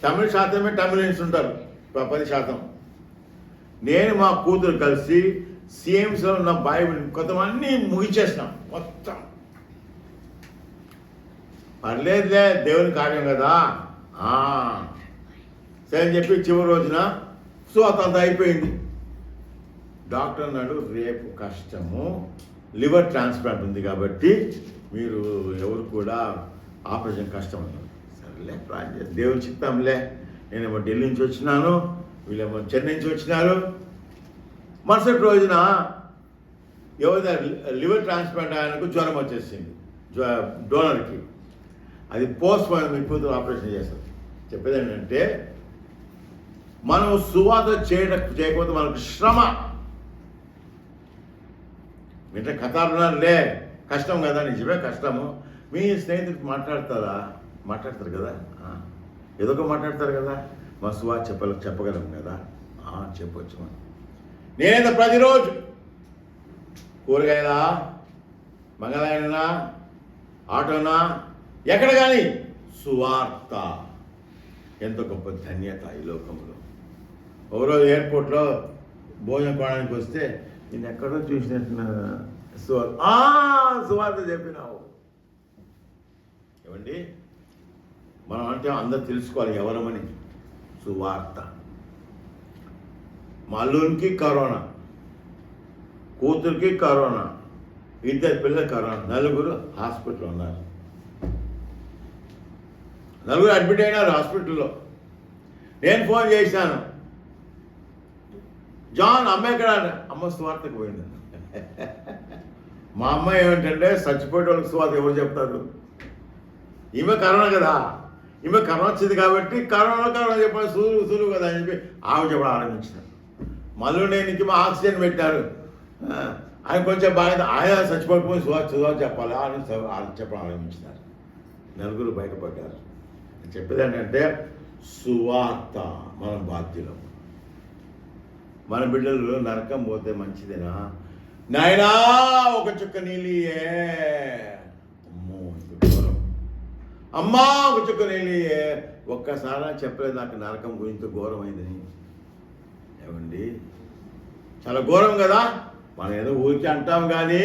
తమిళ శాతమే తమిళన్స్ ఉంటారు 10%. నేను మా కూతురు కలిసి సిఎంస్లో ఉన్న బైబిల్ కొంతమంది ముగిచేసినాం మొత్తం. పర్లేదులే, దేవుని కార్యం కదా సరే అని చెప్పి చివరి రోజున సువార్త అంతా అయిపోయింది. డాక్టర్ అన్నాడు, రేపు కష్టము, లివర్ ట్రాన్స్ప్లాంట్ ఉంది కాబట్టి మీరు ఎవరు కూడా ఆపరేషన్ కష్టం అన్నారు. సరేలే, ప్లాన్ చేసి దేవుని చిత్తంలే. నేనేమో ఢిల్లీ నుంచి వచ్చినాను, వీళ్ళేమో చెన్నై నుంచి వచ్చినారు. మరుసటి రోజున ఎవరైనా లివర్ ట్రాన్స్ప్లాంట్ ఆయనకు జ్వరం వచ్చేసింది, డోనర్కి. అది పోస్ట్ పోయిన మీ కూతురు ఆపరేషన్ చేస్తారు. చెప్పేది ఏంటంటే, మనం సువార్త చేయకపోతే మనకు శ్రమ. ఇంట్లో కథలున్నారులే, కష్టం కదా, నిజమే కష్టము. మీ స్నేహితుడికి మాట్లాడతారు కదా, ఏదో ఒక మాట్లాడతారు కదా, మా సువార్త చెప్పగలం కదా, చెప్పవచ్చు. మనం నేనైతే ప్రతిరోజు కూరగాయలా, మంగళాయనా, ఆటోనా, ఎక్కడ కానీ సువార్త ఎంత గొప్ప ధన్యత ఈ లోకంలో. ఒకరోజు ఎయిర్పోర్ట్లో భోజనం కోవడానికి వస్తే నేను ఎక్కడో చూసినట్టు సువార్త చెప్పినావు. ఏమండి, మనం అంటే అందరు తెలుసుకోవాలి ఎవరమని. సువార్త. మా అల్లునికి కరోనా, కూతురికి కరోనా, 2 పిల్లలు కరోనా, 4 హాస్పిటల్లో ఉన్నారు. 4 అడ్మిట్ అయినారు హాస్పిటల్లో. నేను ఫోన్ చేశాను, జాన్ అమ్మ ఎక్కడ? అమ్మ సువార్తకు పోయింది. మా అమ్మ ఏమిటంటే, చచ్చిపోయే వాళ్ళకి సువార్త ఎవరు చెప్తారు? ఈమె కరోనా కదా, ఈమె కరోనా వచ్చింది కాబట్టి కరోనా చెప్పాలి, సులువు కదా అని చెప్పి ఆమె చెప్పడం ఆరంభించారు. మళ్ళీ నేను మా ఆక్సిజన్ పెట్టారు. ఆయన కొంచెం బాగా, ఆయన చచ్చిపోకపోయి సువార్త చెప్పాలి అని చెప్పడం ఆరంభించినారు. 4 బయటపడ్డారు. చెప్పేది ఏంటంటే, సువార్త మనం బాధ్యులం. మన బిడ్డలు నరకం పోతే మంచిదేనా? నాయనా ఒక చుక్క నీళ్ళియే, అమ్మో ఘోరం, అమ్మా ఒక చుక్క నీళ్ళియే. ఒక్కసారి చెప్పలేదు నాకు నరకం గురించి ఘోరమైందని. ఏమండి, చాలా ఘోరం కదా. మనం ఏదో ఊరికి అంటాం కానీ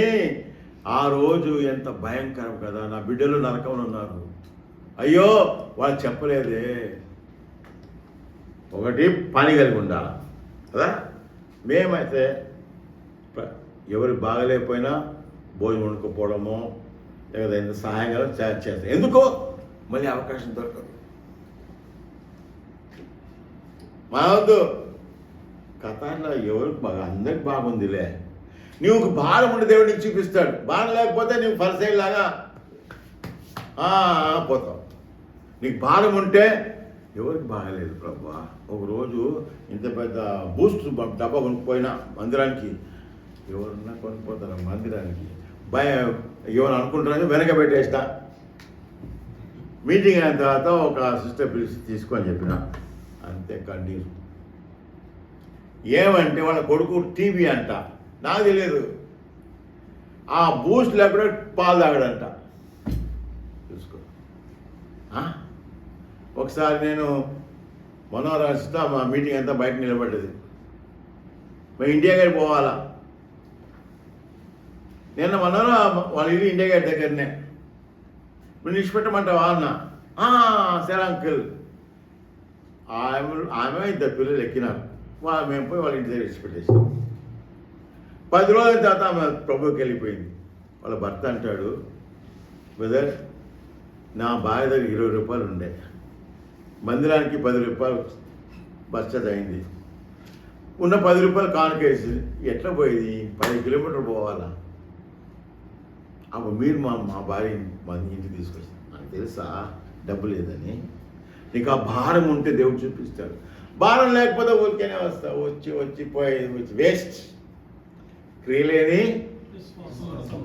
ఆ రోజు ఎంత భయంకరం కదా. నా బిడ్డలు నరకంలో ఉన్నారు. అయ్యో వాళ్ళు చెప్పలేదే. ఒకటి పని కలిగి ఉండాలి కదా. మేమైతే ఎవరికి బాగలేకపోయినా భోజనం వండుకోపోవడమో లేదా ఎంత సహాయంగా చేస్తాం. ఎందుకో మళ్ళీ అవకాశం దొరకదు. మా వద్దు కథలో ఎవరికి బాగా, అందరికి బాగుందిలే. నీకు భారం ఉండి దేవుడు నీకు చూపిస్తాడు. భారం లేకపోతే నీవు ఫరిసైలాగా పోతావు. నీకు భారం ఉంటే ఎవరికి బాగలేదు ప్రభువా. ఒకరోజు ఇంత పెద్ద బూస్ట్ డబ్బా కొనుక్కుపోయినా మందిరానికి. ఎవరన్నా కొనుక్కోతారా మందిరానికి? ఎవరు అనుకుంటారని వెనక పెట్టేస్తా. మీటింగ్ అయిన తర్వాత ఒక సిస్టర్ పిలిచి తీసుకొని చెప్పిన, అంతే కన్నీరు. ఏమంటే వాళ్ళ కొడుకు టీవీ అంట, నాకు తెలియదు. ఆ బూస్ట్ లేకుండా పాలు తాగడంట. చూసుకో. ఒకసారి నేను మనోరాష్ట్ర మా మీటింగ్ అంతా బయట నిలబడ్డది. మేము ఇండియా గేట్ పోవాలా. నిన్న మనోరా వాళ్ళ ఇల్లు ఇండియా గేట్ దగ్గరనే. మీరు నిలిచిపెట్టమంటావా అన్న. సరే అంకుల్. ఆమె 2 పిల్లలు ఎక్కినారు. మేము పోయి వాళ్ళ ఇంటి దగ్గర విడిచిపెట్టేసాం. 10 రోజుల తర్వాత ఆమె ప్రభుకి వెళ్ళిపోయింది. వాళ్ళ భర్త అంటాడు, బ్రదర్ నా భార్య దగ్గర 20 రూపాయలు ఉండే, మందిరానికి 10 రూపాయలు బడ్జెట్ అయింది, ఉన్న 10 రూపాయలు కానుకేసి ఎట్లా పోయింది? 10 కిలోమీటర్లు పోవాలా? అప్పుడు మీరు మా భార్య మా ఇంటికి తీసుకొచ్చింది. నాకు తెలుసా డబ్బు లేదని. నీకు ఆ భారం ఉంటే దేవుడు చూపిస్తాడు. భారం లేకపోతే ఊరికేనే వస్తావు. వచ్చి వేస్ట్. క్రియలేని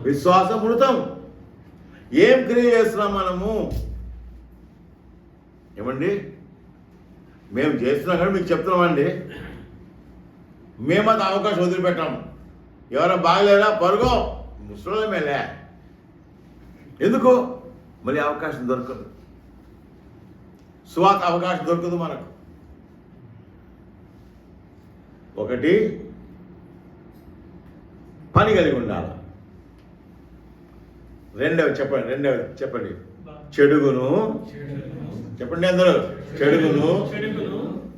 విశ్వాసం మృతం. ఏం క్రియ చేస్తున్నాం మనము? ఏమండి, మేము చేస్తున్నాం కానీ మీకు చెప్తున్నామండి. మేము అది అవకాశం వదిలిపెట్టాం. ఎవరో బాగలేరా పరుగో ముసలిమేలే, ఎందుకు మళ్ళీ అవకాశం దొరకదు, సువాత అవకాశం దొరకదు మనకు. ఒకటి పని కలిగి ఉండాలి. రెండవది చెప్పండి చెడుగును చెప్పండి అందరూ. చెడుగును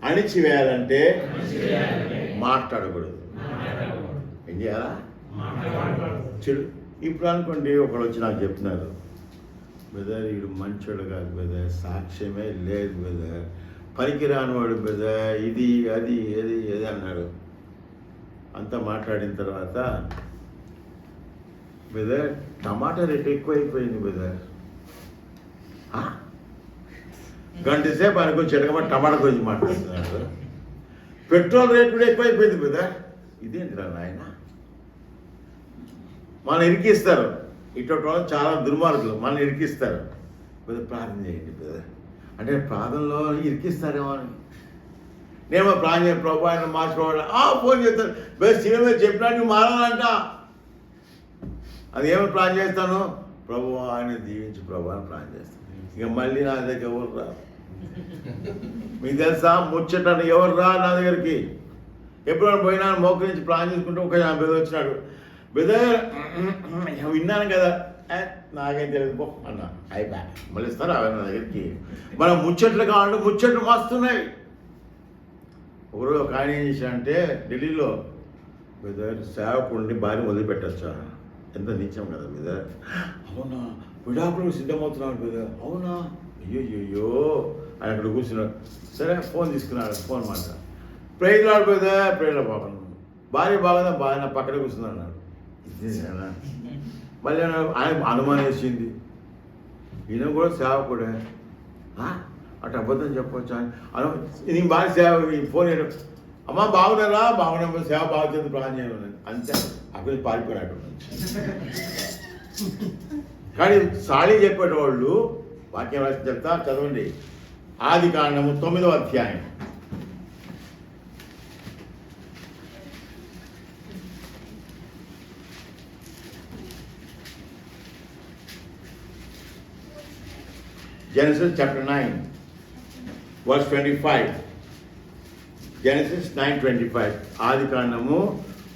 అణిచివేయాలంటే మాట్లాడకూడదు. ఏం చేయాలా? చెడు. ఇప్పుడు అనుకోండి ఒకళ్ళు వచ్చి నాకు చెప్తున్నారు, బ్రదర్ వీడు మంచోడు కాదు బ్రదర్, సాక్ష్యమే లేదు బ్రదర్, పనికి రానివాడు బ్రదర్, ఇది అది ఏది ఏది అన్నాడు. అంతా మాట్లాడిన తర్వాత బ్రదర్ టమాటా రేట్ ఎక్కువైపోయింది బ్రదర్. గంట సేపు అనుకుని చెడగమని టమాటా గురించి మాట్లాడుతున్నాడు. పెట్రోల్ రేట్ కూడా ఎక్కువైపోయింది బ్రదర్. ఇదేంటిరా నాయన, మనం ఇరికిస్తారు. ఇటువంటి వాళ్ళు చాలా దుర్మార్గులు, మనం ఇరికిస్తారు. బ్రదర్ ప్రార్థన చేయండి బ్రదర్ అంటే ప్రార్థనలో ఇరికిస్తారేమో అని నేమో ప్రార్థన చేయ ప్రభు ఆయన మార్చుకోవాలి. ఫోన్ చేస్తారు బ్రదర్ సినిమా చెప్పినా నువ్వు మారాలంట. అది ఏమో ప్లాన్ చేస్తాను, ప్రభు ఆయన దీవించి ప్రభు అని ప్లాన్ చేస్తాను. ఇక మళ్ళీ నా దగ్గర ఎవరు రా, మీకు తెలుసా ముచ్చటని ఎవరు రా నా దగ్గరికి. ఎప్పుడైనా పోయినా మోకరించి ప్లాన్ చేసుకుంటూ ఒక బ్రదర్ వచ్చినాడు, బ్రదర్ విన్నాను కదా, నాకేం తెలియదు పో అన్న, అయిపోయా మళ్ళీ ఇస్తారు అవి నా దగ్గరికి. మనం ముచ్చట్లు కావాలంటే ముచ్చట్లు మస్తున్నాయి. ఒకరోజు ఒక ఆయన ఏం చేశాడంటే ఢిల్లీలో, బ్రదర్ సేవకుడిని భార్య వదిలిపెట్టచ్చా, ఎంత నీచం కదా బ్రదర్. అవునా విడాకులకు సిద్ధమవుతున్నాడు బ్రదర్. అవునా అయ్యో ఆయన అక్కడ కూర్చున్నాడు. సరే ఫోన్ తీసుకున్నాడు, ఫోన్ మాట ప్రేయర్ లాడు బ్రదర్, ప్రేయర్ బాబు భార్య బాగుందా, బాగా నా పక్కన కూర్చున్నాడు అన్నాడు. మళ్ళీ ఆయన అనుమానం వేసింది, ఈయన కూడా సేవకుడే అటు అబద్ధం చెప్పొచ్చు అని నీ భార్య సేవ ఫోన్ అమ్మ బాగున్నారా, బాగున్నా సేవ బాగుంది ప్లాన్ చేయమని అంతే. అక్కడ పారిపోయాడు. కానీ సాళీ చెప్పేటవాళ్ళు వాక్యం రాసి చెప్తా చదవండి. ఆదికాండము 9వ అధ్యాయం. Genesis chapter 9 verse 25. Genesis 9:25. ఆదికాండము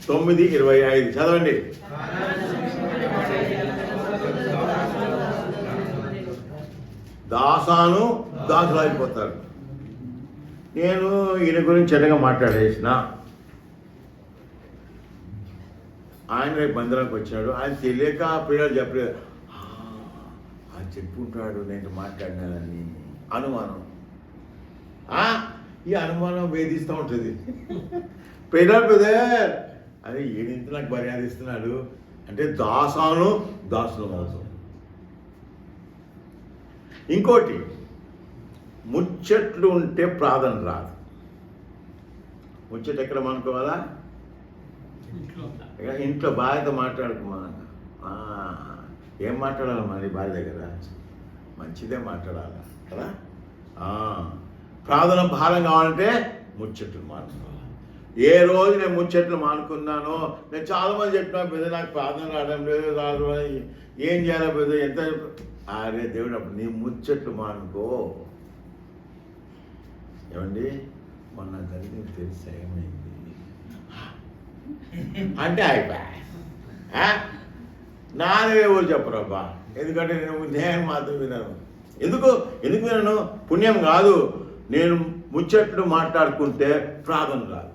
9:25 చదవండి. దాసులు అయిపోతారు. నేను ఈయన గురించి చెడ్డగా మాట్లాడేసిన. ఆయన రేపు మందిరానికి వచ్చినాడు, ఆయన తెలియక పిల్లలు చెప్పలేదు, ఆయన చెప్పుకుంటాడు నేను మాట్లాడినానని అనుమానం. ఈ అనుమానం వేధిస్తూ ఉంటుంది. ప్రేరర్ బ్రదర్ అని ఏడింత నాకు మర్యాద ఇస్తున్నాడు అంటే దాసులం అవుతాం. ఇంకోటి ముచ్చట్లు ఉంటే ప్రార్థన రాదు. ముచ్చట ఎక్కడ అనుకోవాలా? ఇంట్లో భార్యతో మాట్లాడుకోమా. ఏం మాట్లాడాలి మరి భార్య దగ్గర? మంచిదే మాట్లాడాలి కదా. ప్రార్థన భారం కావాలంటే ముచ్చట్లు మానుకోవాలి. ఏ రోజు నేను ముచ్చట్లు మానుకున్నానో, నేను చాలామంది చెప్పినా పెద్ద నాకు ప్రార్థన రావడం లేదు, రాదు అని ఏం చేయాలి పెద్ద ఎంత అరే దేవుడు అప్పుడు నీ ముచ్చట్లు మానుకో. ఏమండి మొన్న జరిగింది తెలిసి ఏమైంది అంటే అయిపోయా. నాదే ఎవరు చెప్పరబ్బా, ఎందుకంటే నేను మాత్రం వినను. ఎందుకు వినను? పుణ్యం కాదు, నేను ముచ్చట్లు మాట్లాడుకుంటే ప్రార్థన రాదు.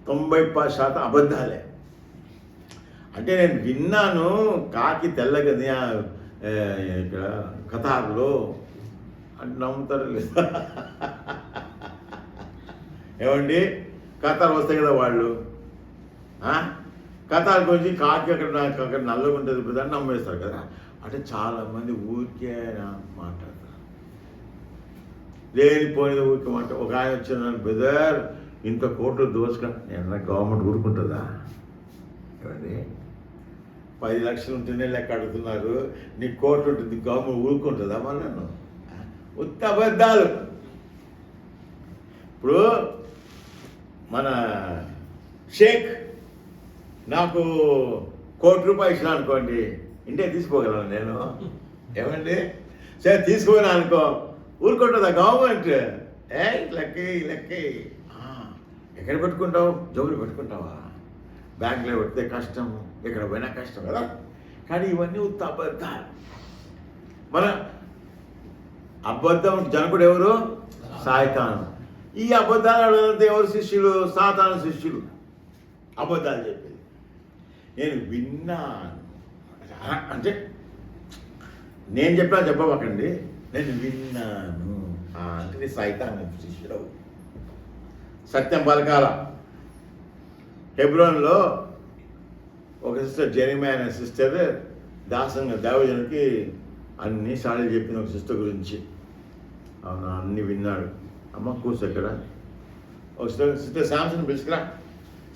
90% అబద్ధాలే. అంటే నేను విన్నాను కాకి తెల్లగది ఇక్కడ కతార్లో అంటే నమ్ముతారు లేదా? ఏమండి కతార్ వస్తాయి కదా వాళ్ళు, కతార్కి వచ్చి కాకి అక్కడ నల్లగా ఉంటుంది కదా అని నమ్మేస్తారు కదా. అంటే చాలామంది ఊరికే మాట్లాడతారు, లేనిపోయిన ఊరికే మాట. ఒక ఆయన వచ్చిన బ్రదర్ ఇంత కోట్లు దోచుకొని నేను గవర్నమెంట్ ఊరుకుంటుందా? ఏమండి 10 లక్షలు ఉంటేనే లెక్క అడుగుతున్నారు, నీ కోట్లు ఉంటుంది గవర్నమెంట్ ఊరుకుంటుందా? మళ్ళీ ఉత్త అబద్ధాలు. ఇప్పుడు మన షేక్ నాకు ₹1,00,00,000 ఇచ్చినా అనుకోండి, ఇంటికి తీసుకోగలను నేను. ఏమండి సరే తీసుకుపోయినా అనుకో, ఊరుకుంటుందా గవర్నమెంట్? లెక్కి ఎక్కడ పెట్టుకుంటావు? జోబులు పెట్టుకుంటావా? బ్యాంకులో పెడితే కష్టం, ఎక్కడ పోయినా కష్టం కదా. కానీ ఇవన్నీ ఉత్త అబద్ధాలు. మన అబద్ధం జనకుడు ఎవరు? సాయితాను. ఈ అబద్ధాలు అడగడంతో ఎవరు శిష్యులు? సాతాను శిష్యులు అబద్ధాలు చెప్పేది. నేను విన్నాను అంటే నేను చెప్పబాకండి, నేను విన్నాను అంటే సైతాను శిష్యుడు. సత్యం పలకాల. హెబ్రోన్లో ఒక సిస్టర్ జెరిమియా అనే సిస్టర్ దాసంగా దైవజనుడికి అన్ని సార్లు చెప్పింది ఒక సిస్టర్ గురించి. అవునా, అన్ని విన్నాడు. అమ్మ కూర్చో ఇక్కడ. ఒక సిస్టర్ శాంసన్ పిలుచుకురా.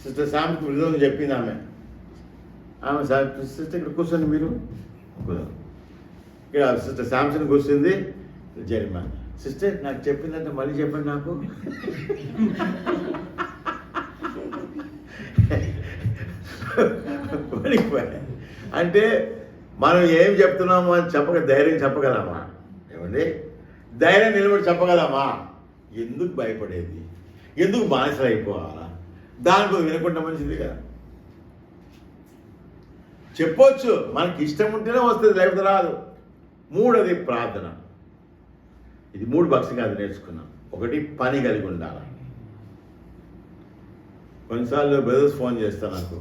సిస్టర్ శాంసన్ విలువని చెప్పింది ఆమె. సిస్టర్ ఇక్కడ కూర్చోండి మీరు. ఇక్కడ సిస్టర్ శాంసన్ కూర్చుంది. జెరిమియా సిస్టర్ నాకు చెప్పిందంటే మళ్ళీ చెప్పండి నాకు. అంటే మనం ఏం చెప్తున్నాము అని చెప్పక ధైర్యం చెప్పగలమా? ఏమండి, ధైర్యం నిలబడి చెప్పగలమా? ఎందుకు భయపడేది? ఎందుకు బానిసలు అయిపోవాలా? దానికో వినకుండా మంచిది కదా. చెప్పొచ్చు, మనకి ఇష్టం ఉంటేనే వస్తుంది, లేకపోతే రాదు. మూడోది ప్రార్థన. ఇది 3 భక్తి కాదు నేర్చుకున్నాం. ఒకటి పని కలిగి ఉండాలి. కొన్నిసార్లు బ్రదర్స్ ఫోన్ చేస్తాను నాకు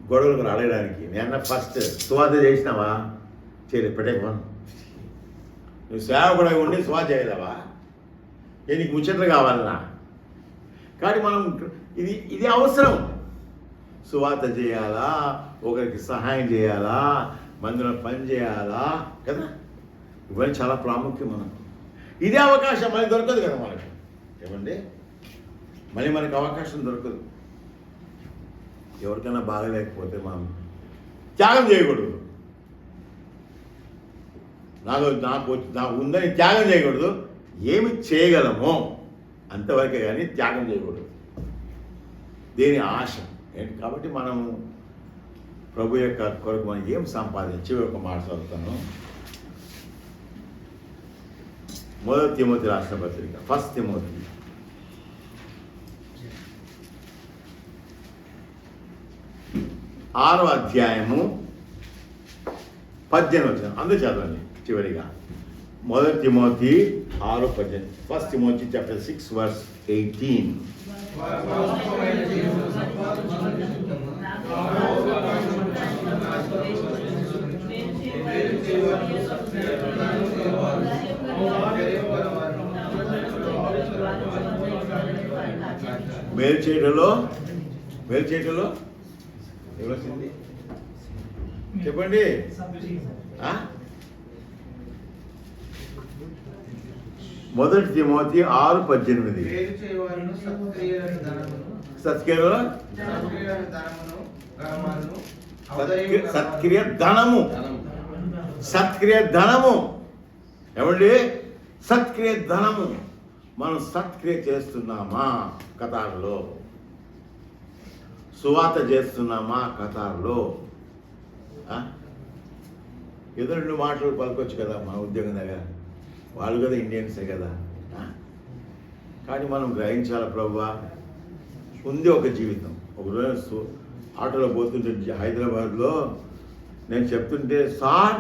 గొడవలకు రాయడానికి. నేను ఫస్ట్ సువార్త చేసినావా? చేయలేదు, పెట్టే ఫోన్. నువ్వు సేవకుడు ఉండి సువార్త చేయలేవా? నీకు ముచ్చట్లు కావాలన్నా. కానీ మనం ఇది అవసరం. సువార్త చేయాలా, ఒకరికి సహాయం చేయాలా, మందులో పని చేయాలా కదా. ఇవన్నీ చాలా ప్రాముఖ్యం మనకు. ఇదే అవకాశం మళ్ళీ దొరకదు కదా మనకు. ఏమండి, మళ్ళీ మనకు అవకాశం దొరకదు. ఎవరికైనా బాగలేకపోతే మనం త్యాగం చేయకూడదు. నాకు ఉందని త్యాగం చేయకూడదు. ఏమి చేయగలమో అంతవరకే కానీ త్యాగం చేయకూడదు. దేని ఆశ ఏంటి? కాబట్టి మనం ప్రభు యొక్క కొరకు మనం ఏం సంపాదించి ఒక మాట చదువుతాను. 1 తిమోతి రాసిన పత్రిక, 1 తిమోతి 6వ అధ్యాయము 18వ వచనం. అందరూ చదవండి చివరిగా. 1 తిమోతి 6:18. 1 Timothy chapter 6 verse 18. మేలు చేయటంలో ఎవరొచ్చింది చెప్పండి. 1 తిమోతి 6:18. సత్క్రియ ధనము. సత్క్రియ ధనము. ఏమండి, సత్క్రియ ధనము. మనం సత్క్రియ చేస్తున్నామా కతారులో? సువార్త చేస్తున్నామా కతారులో? ఏదో 2 మాటలు పలుకొచ్చు కదా మన ఉద్యోగం దగ్గర. వాళ్ళు కదా ఇండియన్సే కదా. కానీ మనం గ్రహించాలి, ప్రభువా ఉంది ఒక జీవితం. ఒకరోజు ఆటోలో పోతుంటే హైదరాబాద్లో నేను చెప్తుంటే, సార్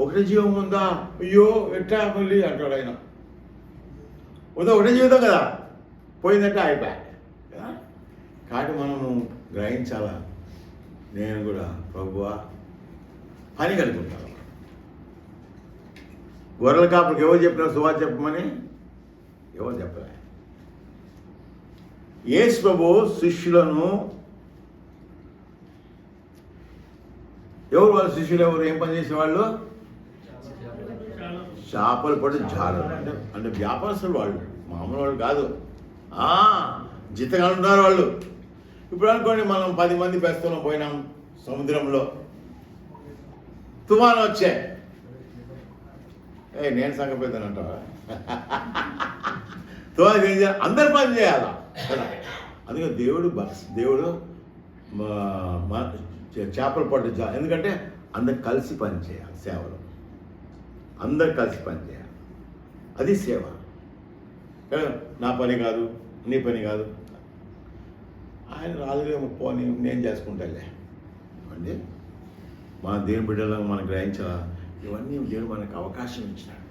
ఒకటే జీవం ఉందా? అయ్యో ఎట్టా మళ్ళీ అంటాడు ఆయన. ఉందా? ఒకటే జీవితం కదా, పోయిందంటే అయిపోయా. కాబట్టి మనము గ్రహించాలా. నేను కూడా ప్రభువా పని కలుగుతాను. గొర్రెల కాపులకు ఎవరు చెప్పినారు సువార్త చెప్పమని? ఎవరు చెప్పలే. యేసు ప్రభు శిష్యులను, ఎవరు వాళ్ళ శిష్యులు? ఎవరు ఏం పని చేసేవాళ్ళు? చేపలు పడి జారు. అంటే వ్యాపారస్తులు వాళ్ళు, మామూలు వాళ్ళు కాదు. జీతగాళ్ళు ఉన్నారు వాళ్ళు. ఇప్పుడు అనుకోండి, మనం 10 మంది బెస్తలో పోయినాం సముద్రంలో, తుఫాను వచ్చే నేను సంగతి పెద్దని అంటావా? అందరు పని చేయాలా కదా. అందుకే దేవుడు చేపలు పట్టు ఎందుకంటే అందరు కలిసి పని చేయాలి. సేవలో అందరు కలిసి పని చేయాలి, అది సేవ. నా పని కాదు, నీ పని కాదు, ఆయన రాజుగా పోని నేను చేసుకుంటాలే అండి. మన దేవుని బిడ్డలను మనం గ్రహించాలా, ఇవన్నీ దేవుడు మనకు అవకాశం ఇచ్చినాడు.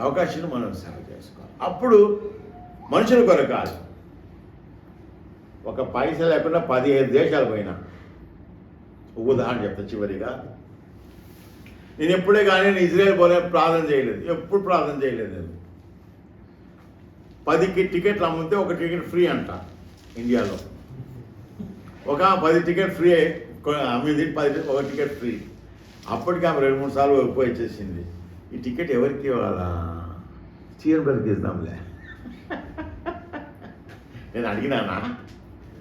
అవకాశాన్ని మనం సేవ చేసుకోవాలి. అప్పుడు మనుషుల కొరకు కాదు, ఒక పైసా లేకుండా 15 దేశాలు పోయినా. ఉదాహరణ చెప్తా చివరిగా. నేను ఎప్పుడే కానీ నేను ఇజ్రాయెల్ పోలే ప్రార్థన చేయలేదు, ఎప్పుడు ప్రార్థన చేయలేదు. నేను 10 టికెట్లు అమ్మితే ఒక టికెట్ ఫ్రీ అంట ఇండియాలో. ఒక 10 టికెట్ ఫ్రీ అమ్మింది, 10 ఒక టికెట్ ఫ్రీ. అప్పటికి ఆమె 2-3 సార్లు పోయి వచ్చేసింది. ఈ టికెట్ ఎవరికి ఇవ్వాలా? చీరబడికి ఇద్దాంలే. నేను అడిగినానా?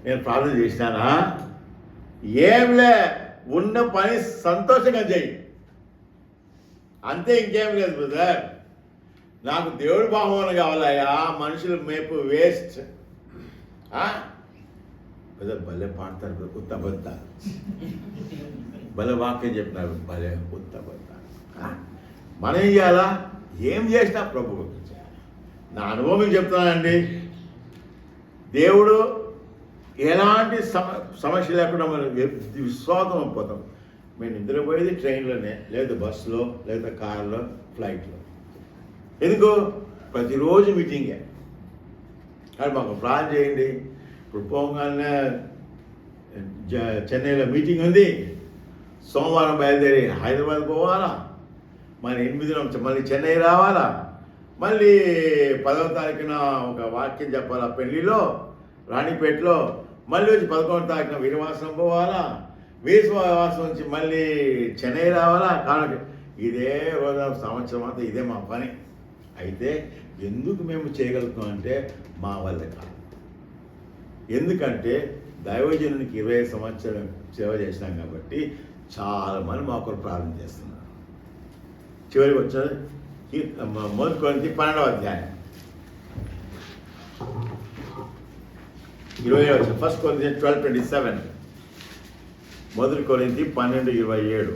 నేను ప్రార్థన చేసినానా? ఏంలే, ఉన్న పని సంతోషంగా చేయి అంతే, ఇంకేం లేదు బ్రదర్. నాకు దేవుడు బాహోన కావాలయ్యా, మనుషులు మేపు వేస్ట్. భలే పాడతారు, ఉత్తబద్ద భలే వాక్యం చెప్పినారు, భలే ఉత్తబద్ద. మనం ఏం చేయాలా? ఏం చేసినా ప్రభు చేయాలి. నా అనుభవం చెప్తున్నానండి. దేవుడు ఎలాంటి సమస్య లేకుండా మనం విశ్వాసం అయిపోతాం. మేము నిద్రపోయేది ట్రైన్లోనే, లేదా బస్సులో, లేదా కార్లో, ఫ్లైట్లో. ఎందుకు? ప్రతిరోజు మీటింగే. కానీ మాకు ప్లాన్ చేయండి. ఇప్పుడు పోగానే చెన్నైలో మీటింగ్ ఉంది, సోమవారం బయలుదేరి హైదరాబాద్ పోవాలా, మళ్ళీ 8 మళ్ళీ చెన్నై రావాలా, మళ్ళీ 10వ తారీఖున ఒక వాక్యం చెప్పాలా పెళ్లిలో రాణిపేటలో, మళ్ళీ వచ్చి 11వ తారీఖున వీరవాసం పోవాలా, వీరవాసం నుంచి మళ్ళీ చెన్నై రావాలా. కాబట్టి ఇదే రోజు సంవత్సరం అంతా ఇదే మా పని. అయితే ఎందుకు మేము చేయగలుగుతాం అంటే మా వల్ల కాదు. ఎందుకంటే దైవజనునికి 20 సంవత్సరం సేవ చేసినాం కాబట్టి చాలామంది మా కొరకు ప్రార్థన చేస్తున్నారు. చివరికి వచ్చారు 1 కొరింథీ 12వ అధ్యాయం 20 1 కొరింథీ 12:27. 1 కొరింథీ 12:27.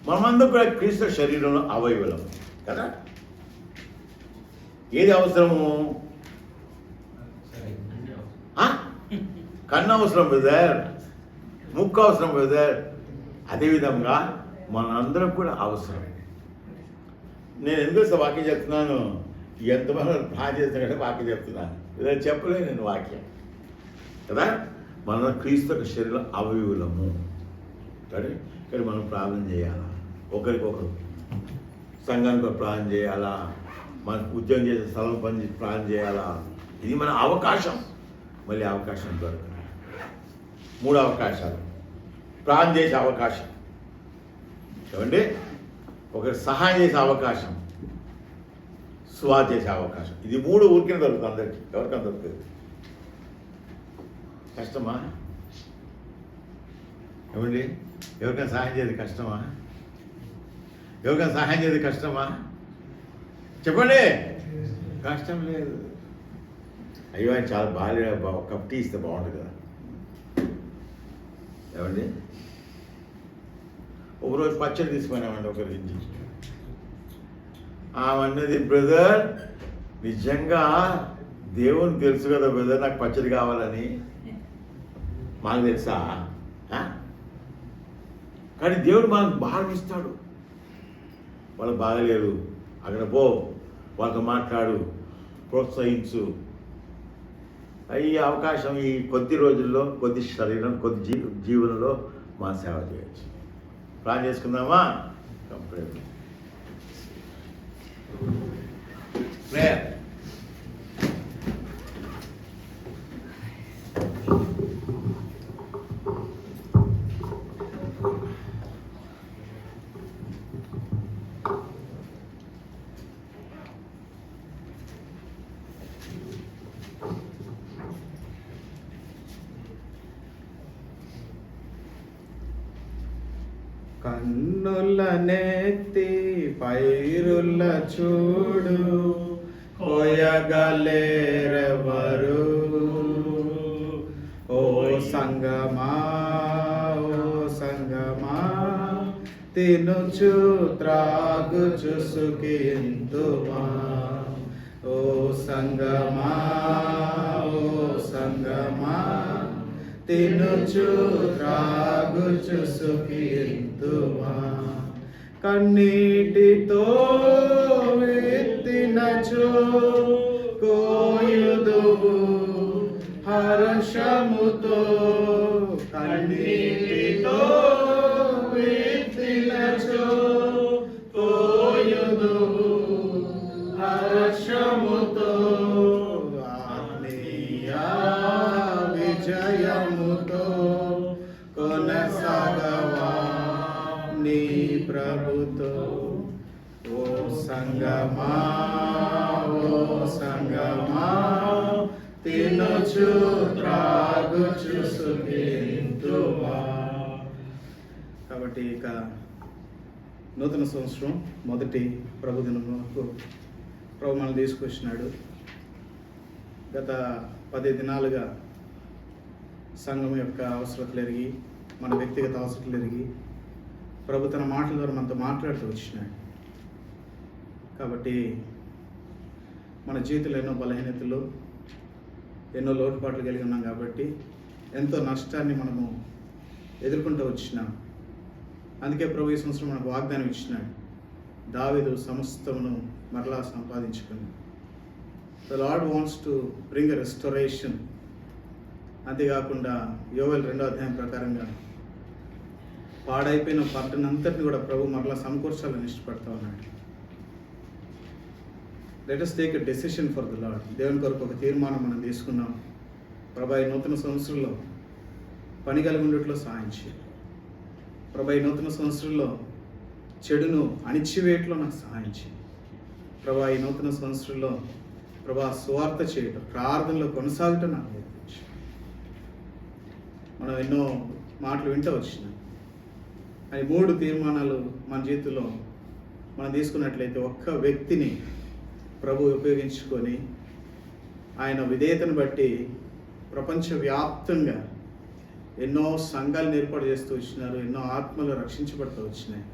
మనమందరూ కూడా క్రీస్తు శరీరంలో అవయవం కదా. ఏది అవసరము? కన్ను అవసరం బ్రదర్, ముక్కు అవసరం బ్రదర్. అదేవిధంగా మనందరం కూడా అవసరం. నేను ఎందుకు వాక్యం చెప్తున్నాను? ఎంతమంది ప్రార్థన చేస్తున్నా వాక్యం చెప్తున్నాను, ఇలా చెప్పలేదు నేను వాక్యం కదా. మన క్రీస్తు శరీరం అవయవులము సరే. ఇక్కడ మనం ప్రార్థన చేయాలా, ఒకరికొకరు సంఘానికి ప్రార్థన చేయాలా, మనకు ఉద్యోగం చేసే స్థలం పని ప్రార్థన చేయాలా. ఇది మన అవకాశం. మళ్ళీ అవకాశం దొరకదు. 3 అవకాశాలు. ప్రార్థన చేసే అవకాశం ఏమండి, ఒకరికి సహాయం చేసే అవకాశం, సువార్త చేసే అవకాశం. ఇది 3 ఊరికే దొరుకుతుంది అందరికీ, ఎవరికైనా దొరుకుతుంది. కష్టమా ఏమండి? ఎవరికైనా సహాయం చేసేది కష్టమా? ఎవరికైనా సహాయం చేసేది కష్టమా? చెప్పండి. కష్టం లేదు. అయ్యో ఆయన చాలా బాగా ఒక కప్ టీ ఇస్తే బాగుంటుంది కదా ఏమండి. ఒకరోజు పచ్చడి తీసుకున్నామండి ఒకరి నుంచి. ఆమెన్నది, బ్రదర్ నిజంగా దేవుని తెలుసు కదా బ్రదర్, నాకు పచ్చడి కావాలని. మాకు తెలుసా? కానీ దేవుడు మనకు బాగా ఇస్తాడు. వాళ్ళు బాగలేరు, అక్కడ పో, వాళ్ళతో మాట్లాడు, ప్రోత్సహించు. ఈ అవకాశం ఈ కొద్ది రోజుల్లో, కొద్ది శరీరం, కొద్ది జీవనంలో మా సేవ చేయొచ్చు. ప్లాన్ చేసుకుందామా? Complete prayer. కన్నులనెత్తి పైరుల చూడు, కోయగలేరెవరు. ఓ సంగమా, ఓ సంగమా, తినుచు త్రాగుచు సుఖింతుమా. ఓ సంగమా, ఓ సంగమా, తినుచు త్రాగుచు సుఖింతుమా. కన్నీటితో విత్తినచో కోయుదువు హర్షముతో. కన్నీటితో విత్తినచో కోయుదువు హర్షముతో. ఆత్మీయ విజయముతో కొనసాగవా నీ ప్రభుతో. ఓ సంగమా, ఓ సంగమా, తినుచు త్రాగుచు సుఖింతుమా. కాబట్టి ఇక నూతన సంవత్సరం మొదటి ప్రభుదినములకు ప్రభు మనం తీసుకొచ్చినాడు. గత 10 దినాలుగా సంఘం యొక్క అవసరతలు ఎరిగి, మన వ్యక్తిగత అవసరతలు ఎరిగి ప్రభు తన మాటల ద్వారా మనతో మాట్లాడుతూ వచ్చినాడు. కాబట్టి మన జీవితంలో ఎన్నో బలహీనతలు, ఎన్నో లోటుపాట్లు కలిగి ఉన్నాం. కాబట్టి ఎంతో నష్టాన్ని మనము ఎదుర్కొంటూ వచ్చినాం. అందుకే ప్రభు ఈ సంవత్సరం మనకు వాగ్దానం ఇచ్చినాడు. దావీదు సమస్తమును మరలా సంపాదించుకుని. The lord wants to bring a restoration. అంతేకాకుండా యోవేలు 2వ అధ్యాయం ప్రకారంగా పాడైపోయిన పట్టణంతటిని కూడా ప్రభు మరలా సమకూర్చాలని ఇష్టపడతా ఉన్నాడు. Let us take a decision for the lord. దేవుని కొరకు ఒక తీర్మానం మనం తీసుకున్నాం. ప్రభు ఈ నూతన సంవత్సరంలో పని కలిగి ఉండేట్లో సహాయం చేయాలి. ప్రభు ఈ నూతన సంవత్సరంలో చెడును అణిచివేయట్లో నాకు సహాయం చేయాలి. ప్రభు ఈ నూతన సంవత్సరంలో ప్రభా సువార్త చేయటం, ప్రార్థనలో కొనసాగటం నాకు నేర్పించు. మనం ఎన్నో మాటలు వింటూ వచ్చినాం. అది 3 తీర్మానాలు మన జీవితంలో మనం తీసుకున్నట్లయితే ఒక్క వ్యక్తిని ప్రభు ఉపయోగించుకొని ఆయన విధేయతను బట్టి ప్రపంచవ్యాప్తంగా ఎన్నో సంఘాలను ఏర్పాటు చేస్తూ వచ్చినారు. ఎన్నో ఆత్మలు రక్షించబడుతూ వచ్చినాయి.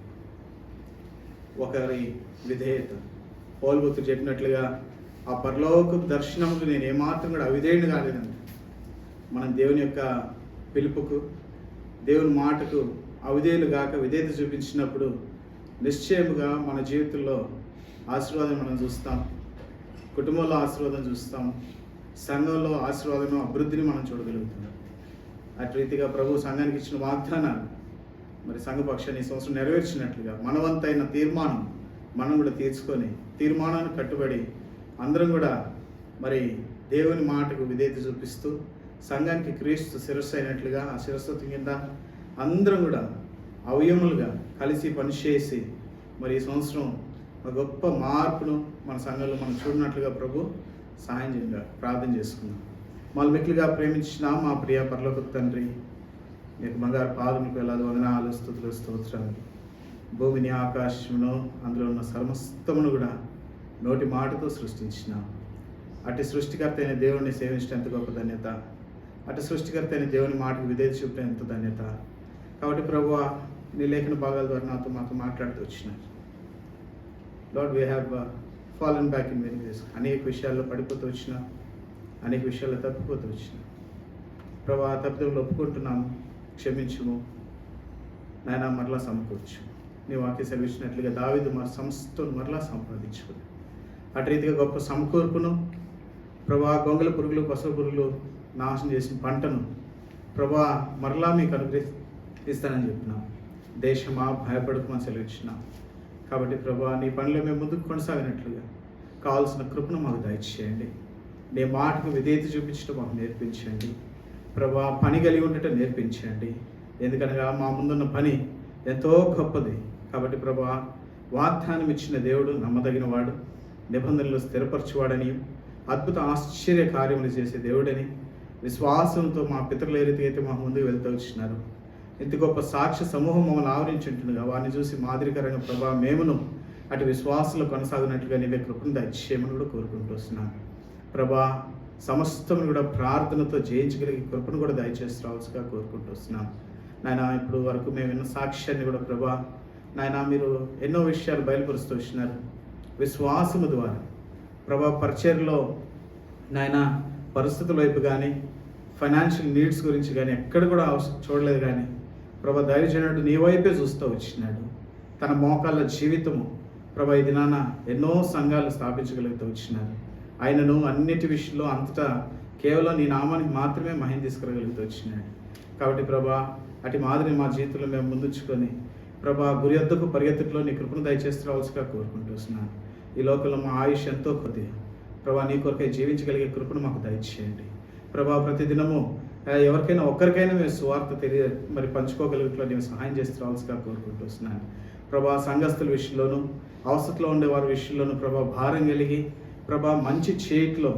ఒకరి విధేయత. పౌలు చెప్పినట్లుగా ఆ పరలోకపు దర్శనముకు నేను ఏమాత్రం కూడా అవిధేయుని కాలేదండి. మనం దేవుని యొక్క పిలుపుకు, దేవుని మాటకు అవిధేయులు కాక విధేయత చూపించినప్పుడు నిశ్చయముగా మన జీవితంలో ఆశీర్వాదం మనం చూస్తాం. కుటుంబంలో ఆశీర్వాదం చూస్తాం. సంఘంలో ఆశీర్వాదం, అభివృద్ధిని మనం చూడగలుగుతున్నాం. అటు రీతిగా ప్రభు సంఘానికి ఇచ్చిన వాగ్దానాలు మరి సంఘపక్షాన్ని ఈ సంవత్సరం నెరవేర్చినట్లుగా మనవంతైన తీర్మానం మనం కూడా తీర్చుకొని తీర్మానాన్ని కట్టుబడి అందరం కూడా మరి దేవుని మాటకు విధేయత చూపిస్తూ సంఘానికి క్రీస్తు శిరస్సు అయినట్లుగా ఆ శిరస్సు కింద అందరం కూడా అవయములుగా కలిసి పనిచేసి మరి ఈ సంవత్సరం ఒక గొప్ప మార్పును మన సంఘంలో మనం చూడనట్లుగా ప్రభు సహాయం చేయంగా ప్రార్థన చేసుకుందాం. మళ్ళీ మిక్కులుగా ప్రేమించిన మా ప్రియ పరలోక తండ్రి, నీకు బంగారు పాదములకు వెళ్ళాలి వందనాలు, స్తుతులు, స్తోత్రాలు. భూమిని, ఆకాశమును, అందులో ఉన్న సమస్తమును కూడా నోటి మాటతో సృష్టించిన అటు సృష్టికర్త అయిన దేవుడిని సేవించడం ఎంత గొప్ప ధన్యత. అటు సృష్టికర్త అయిన దేవుని మాటకు విధేయత చూపడం ఎంత ధన్యత. కాబట్టి ప్రభువా, నీ లేఖన భాగాల ద్వారా మాతో మాట్లాడుతూ వచ్చినారు. Lord, we have fallen back in many ways. అనేక విషయాల్లో పడిపోతూ వచ్చిన, అనేక విషయాల్లో తప్పిపోతూ వచ్చిన ప్రభా, తప్పిదములు ఒప్పుకుంటున్నాము, క్షమించుము నాయన. మరలా సమకూర్చు. నీ వాక్య సెలవిచ్చినట్లుగా దావీదు సమస్తను మరలా సంపాదించుకుని అటు రీతిగా గొప్ప సమకూర్పును ప్రభా, గొంగల పురుగులు, పసల పురుగులు నాశనం చేసిన పంటను ప్రభా మరలా మీకు అనుగ్రహిస్తానని చెప్పినాం. దేశమా భయపడకమని సెలవిచ్చినాం. కాబట్టి ప్రభా, నీ పనిలో మేము ముందుకు కొనసాగినట్లుగా కావాల్సిన కృపను మాకు దయచేయండి. నీ మాటకు విధేయత చూపించడం మాకు నేర్పించండి ప్రభా. పని కలిగి ఉండటం నేర్పించండి. ఎందుకనగా మా ముందున్న పని ఎంతో గొప్పది. కాబట్టి ప్రభా, వాగ్దానం ఇచ్చిన దేవుడు నమ్మదగిన వాడు, నిబంధనలు స్థిరపరచువాడని, అద్భుత ఆశ్చర్య కార్యములు చేసే దేవుడని విశ్వాసంతో మా పితరులు ఏ రీతి అయితే మా ముందుకు వెళ్తూ వచ్చినారు, ఇంత గొప్ప సాక్ష్య సమూహం మమ్మల్ని ఆవరించుంటుండగా వారిని చూసి మాదిరికరంగా ప్రభా మేమును అటు విశ్వాసంలో కొనసాగినట్లుగా నీవే కృపను దయచేయమని కూడా కోరుకుంటూ వస్తున్నాను. ప్రభా సమస్తమును కూడా ప్రార్థనతో జయించగలిగే కృపను కూడా దయచేసి రావాల్సిగా కోరుకుంటూ వస్తున్నాను. నాయన ఇప్పుడు వరకు మేము విన్న సాక్ష్యాన్ని కూడా ప్రభా నాయన మీరు ఎన్నో విషయాలు బయలుపరుస్తూ వచ్చినారు. విశ్వాసము ద్వారా ప్రభా పరిచర్లో నాయన పరిస్థితుల వైపు కానీ ఫైనాన్షియల్ నీడ్స్ గురించి కానీ ఎక్కడ కూడా చూడలేదు. కానీ ప్రభా దైవజనుడు నీ వైపే చూస్తూ వచ్చినాడు. తన మోకాళ్ళ జీవితము ప్రభా ఈ దినాన ఎన్నో సంఘాలు స్థాపించగలుగుతూ వచ్చినారు. ఆయనను అన్నిటి విషయంలో అంతటా కేవలం నీ నామానికి మాత్రమే మహిమ తీసుకురాగలుగుతూ వచ్చినాడు. కాబట్టి ప్రభా అటు మాదిరి మా జీవితంలో మేము ముందుంచుకొని ప్రభా గురి వద్దకు పరిగెత్తులో నీ కృపను దయచేసి రావాల్సిగా కోరుకుంటూ వస్తున్నాను. ఈ లోకంలో మా ఆయుష్ ఎంతో కొద్దిగా ప్రభా నీ కొరకై జీవించగలిగే కృపను మాకు దయచేయండి. ప్రభా ప్రతిదినము ఎవరికైనా ఒక్కరికైనా మేము సువార్త మరి పంచుకోగలిగిట్లో నేను సహాయం చేసి రావాల్సిగా కోరుకుంటూ వస్తున్నాను. ప్రభా సంఘస్థుల విషయంలోనూ అవసరంలో ఉండే వారి విషయంలోనూ ప్రభా భారం కలిగి ప్రభా మంచి చేయట్లో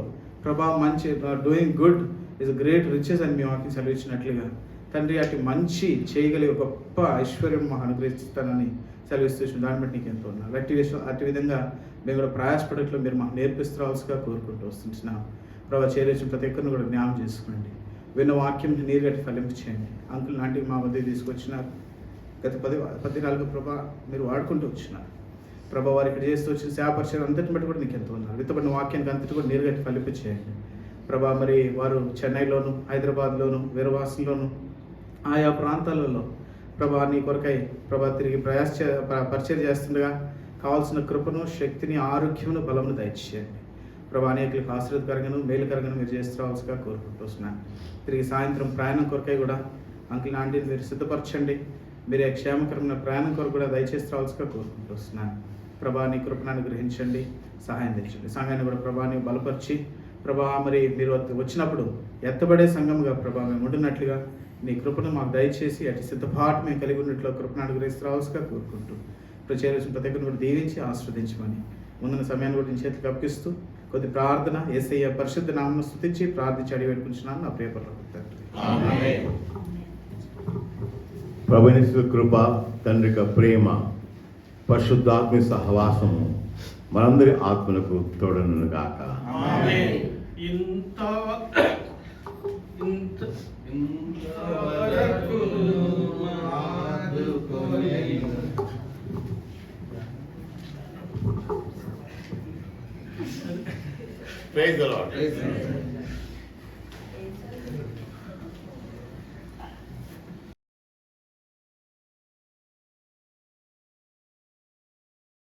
ప్రభా మంచి doing good is great riches అని మేము వాకి సెలవిచ్చినట్లుగా తండ్రి అటు మంచి చేయగలిగే గొప్ప ఐశ్వర్యం మాకు అనుగ్రహిస్తానని సెలవిస్తూ దాన్ని బట్టి నీకు ఎంతో ఉన్నారు. అట్టి విధంగా మేము కూడా ప్రయాసపడట్లో మీరు మాకు నేర్పిస్తరాల్సిగా కోరుకుంటూ వస్తుంటున్నాం. ప్రభా చేరేసిన ప్రతి ఒక్కరిని కూడా జ్ఞానం చేసుకోండి. విన్న వాక్యం నీరు గట్టి ఫలింపు చేయండి. అంకుల్ లాంటివి మా మధ్య తీసుకొచ్చినారు. గత 14 ప్రభా మీరు వాడుకుంటూ వచ్చినారు. ప్రభా వారు ఇక్కడ చేస్తూ వచ్చిన సేవపరిచయం అంతటిని బట్టి కూడా నీకు ఎంతో ఉన్నారు. విత్తబడిన వాక్యానికి అంతటి కూడా నీరు గట్టి ఫలింపు చేయండి. ప్రభా మరి వారు చెన్నైలోను హైదరాబాద్లోను వీరవాసంలోను ఆయా ప్రాంతాలలో ప్రభా నీ కొరకై ప్రభా తిరిగి పరిచయం చేస్తుండగా కావాల్సిన కృపను శక్తిని ఆరోగ్యమును బలమును దయచేయండి. ప్రభా అనేకులకు ఆశీర్వాదకరంగాను మేలుకరంగాను మీరు చేసి రావాల్సిగా కోరుకుంటూ వస్తున్నాను. తిరిగి సాయంత్రం ప్రయాణం కొరకై కూడా అంకుల్ ఆంటీని మీరు సిద్ధపరచండి. మీరే క్షేమకరమైన ప్రయాణం కొరకు కూడా దయచేసి రావాల్సిగా కోరుకుంటూ వస్తున్నాను. ప్రభా నీ కృపను అనుగ్రహించండి, సహాయం తెచ్చండి. సంఘాన్ని కూడా ప్రభా నీ బలపరిచి ప్రభా మరి మీరు వచ్చినప్పుడు ఎత్తబడే సంఘంగా ప్రభా మేము ఉండినట్లుగా నీ కృపను మాకు దయచేసి అటు సిద్ధపాటు మేము కలిగి ఉన్నట్లు కృపను అనుగ్రహిస్తూ రావాల్సిగా కోరుకుంటూ ఇప్పుడు చేయాల్సిన ప్రతి ఒక్కరిని కూడా దీవించి ఆస్వాదించమని ముందున్న సమయాన్ని కూడా చేతికి అప్పిస్తూ కొద్ది ప్రార్థన యేసయ్య పరిశుద్ధ నామమును స్తుతించి ప్రార్థించి అడిగి పెట్టుకుంటున్నాను నా ప్రియ పరలోకపు తండ్రి. ప్రభుని కృప, తండ్రి యొక్క ప్రేమ, పరిశుద్ధాత్మ సహవాసము మనందరి ఆత్మలకు తోడను గాక. Praise the Lord.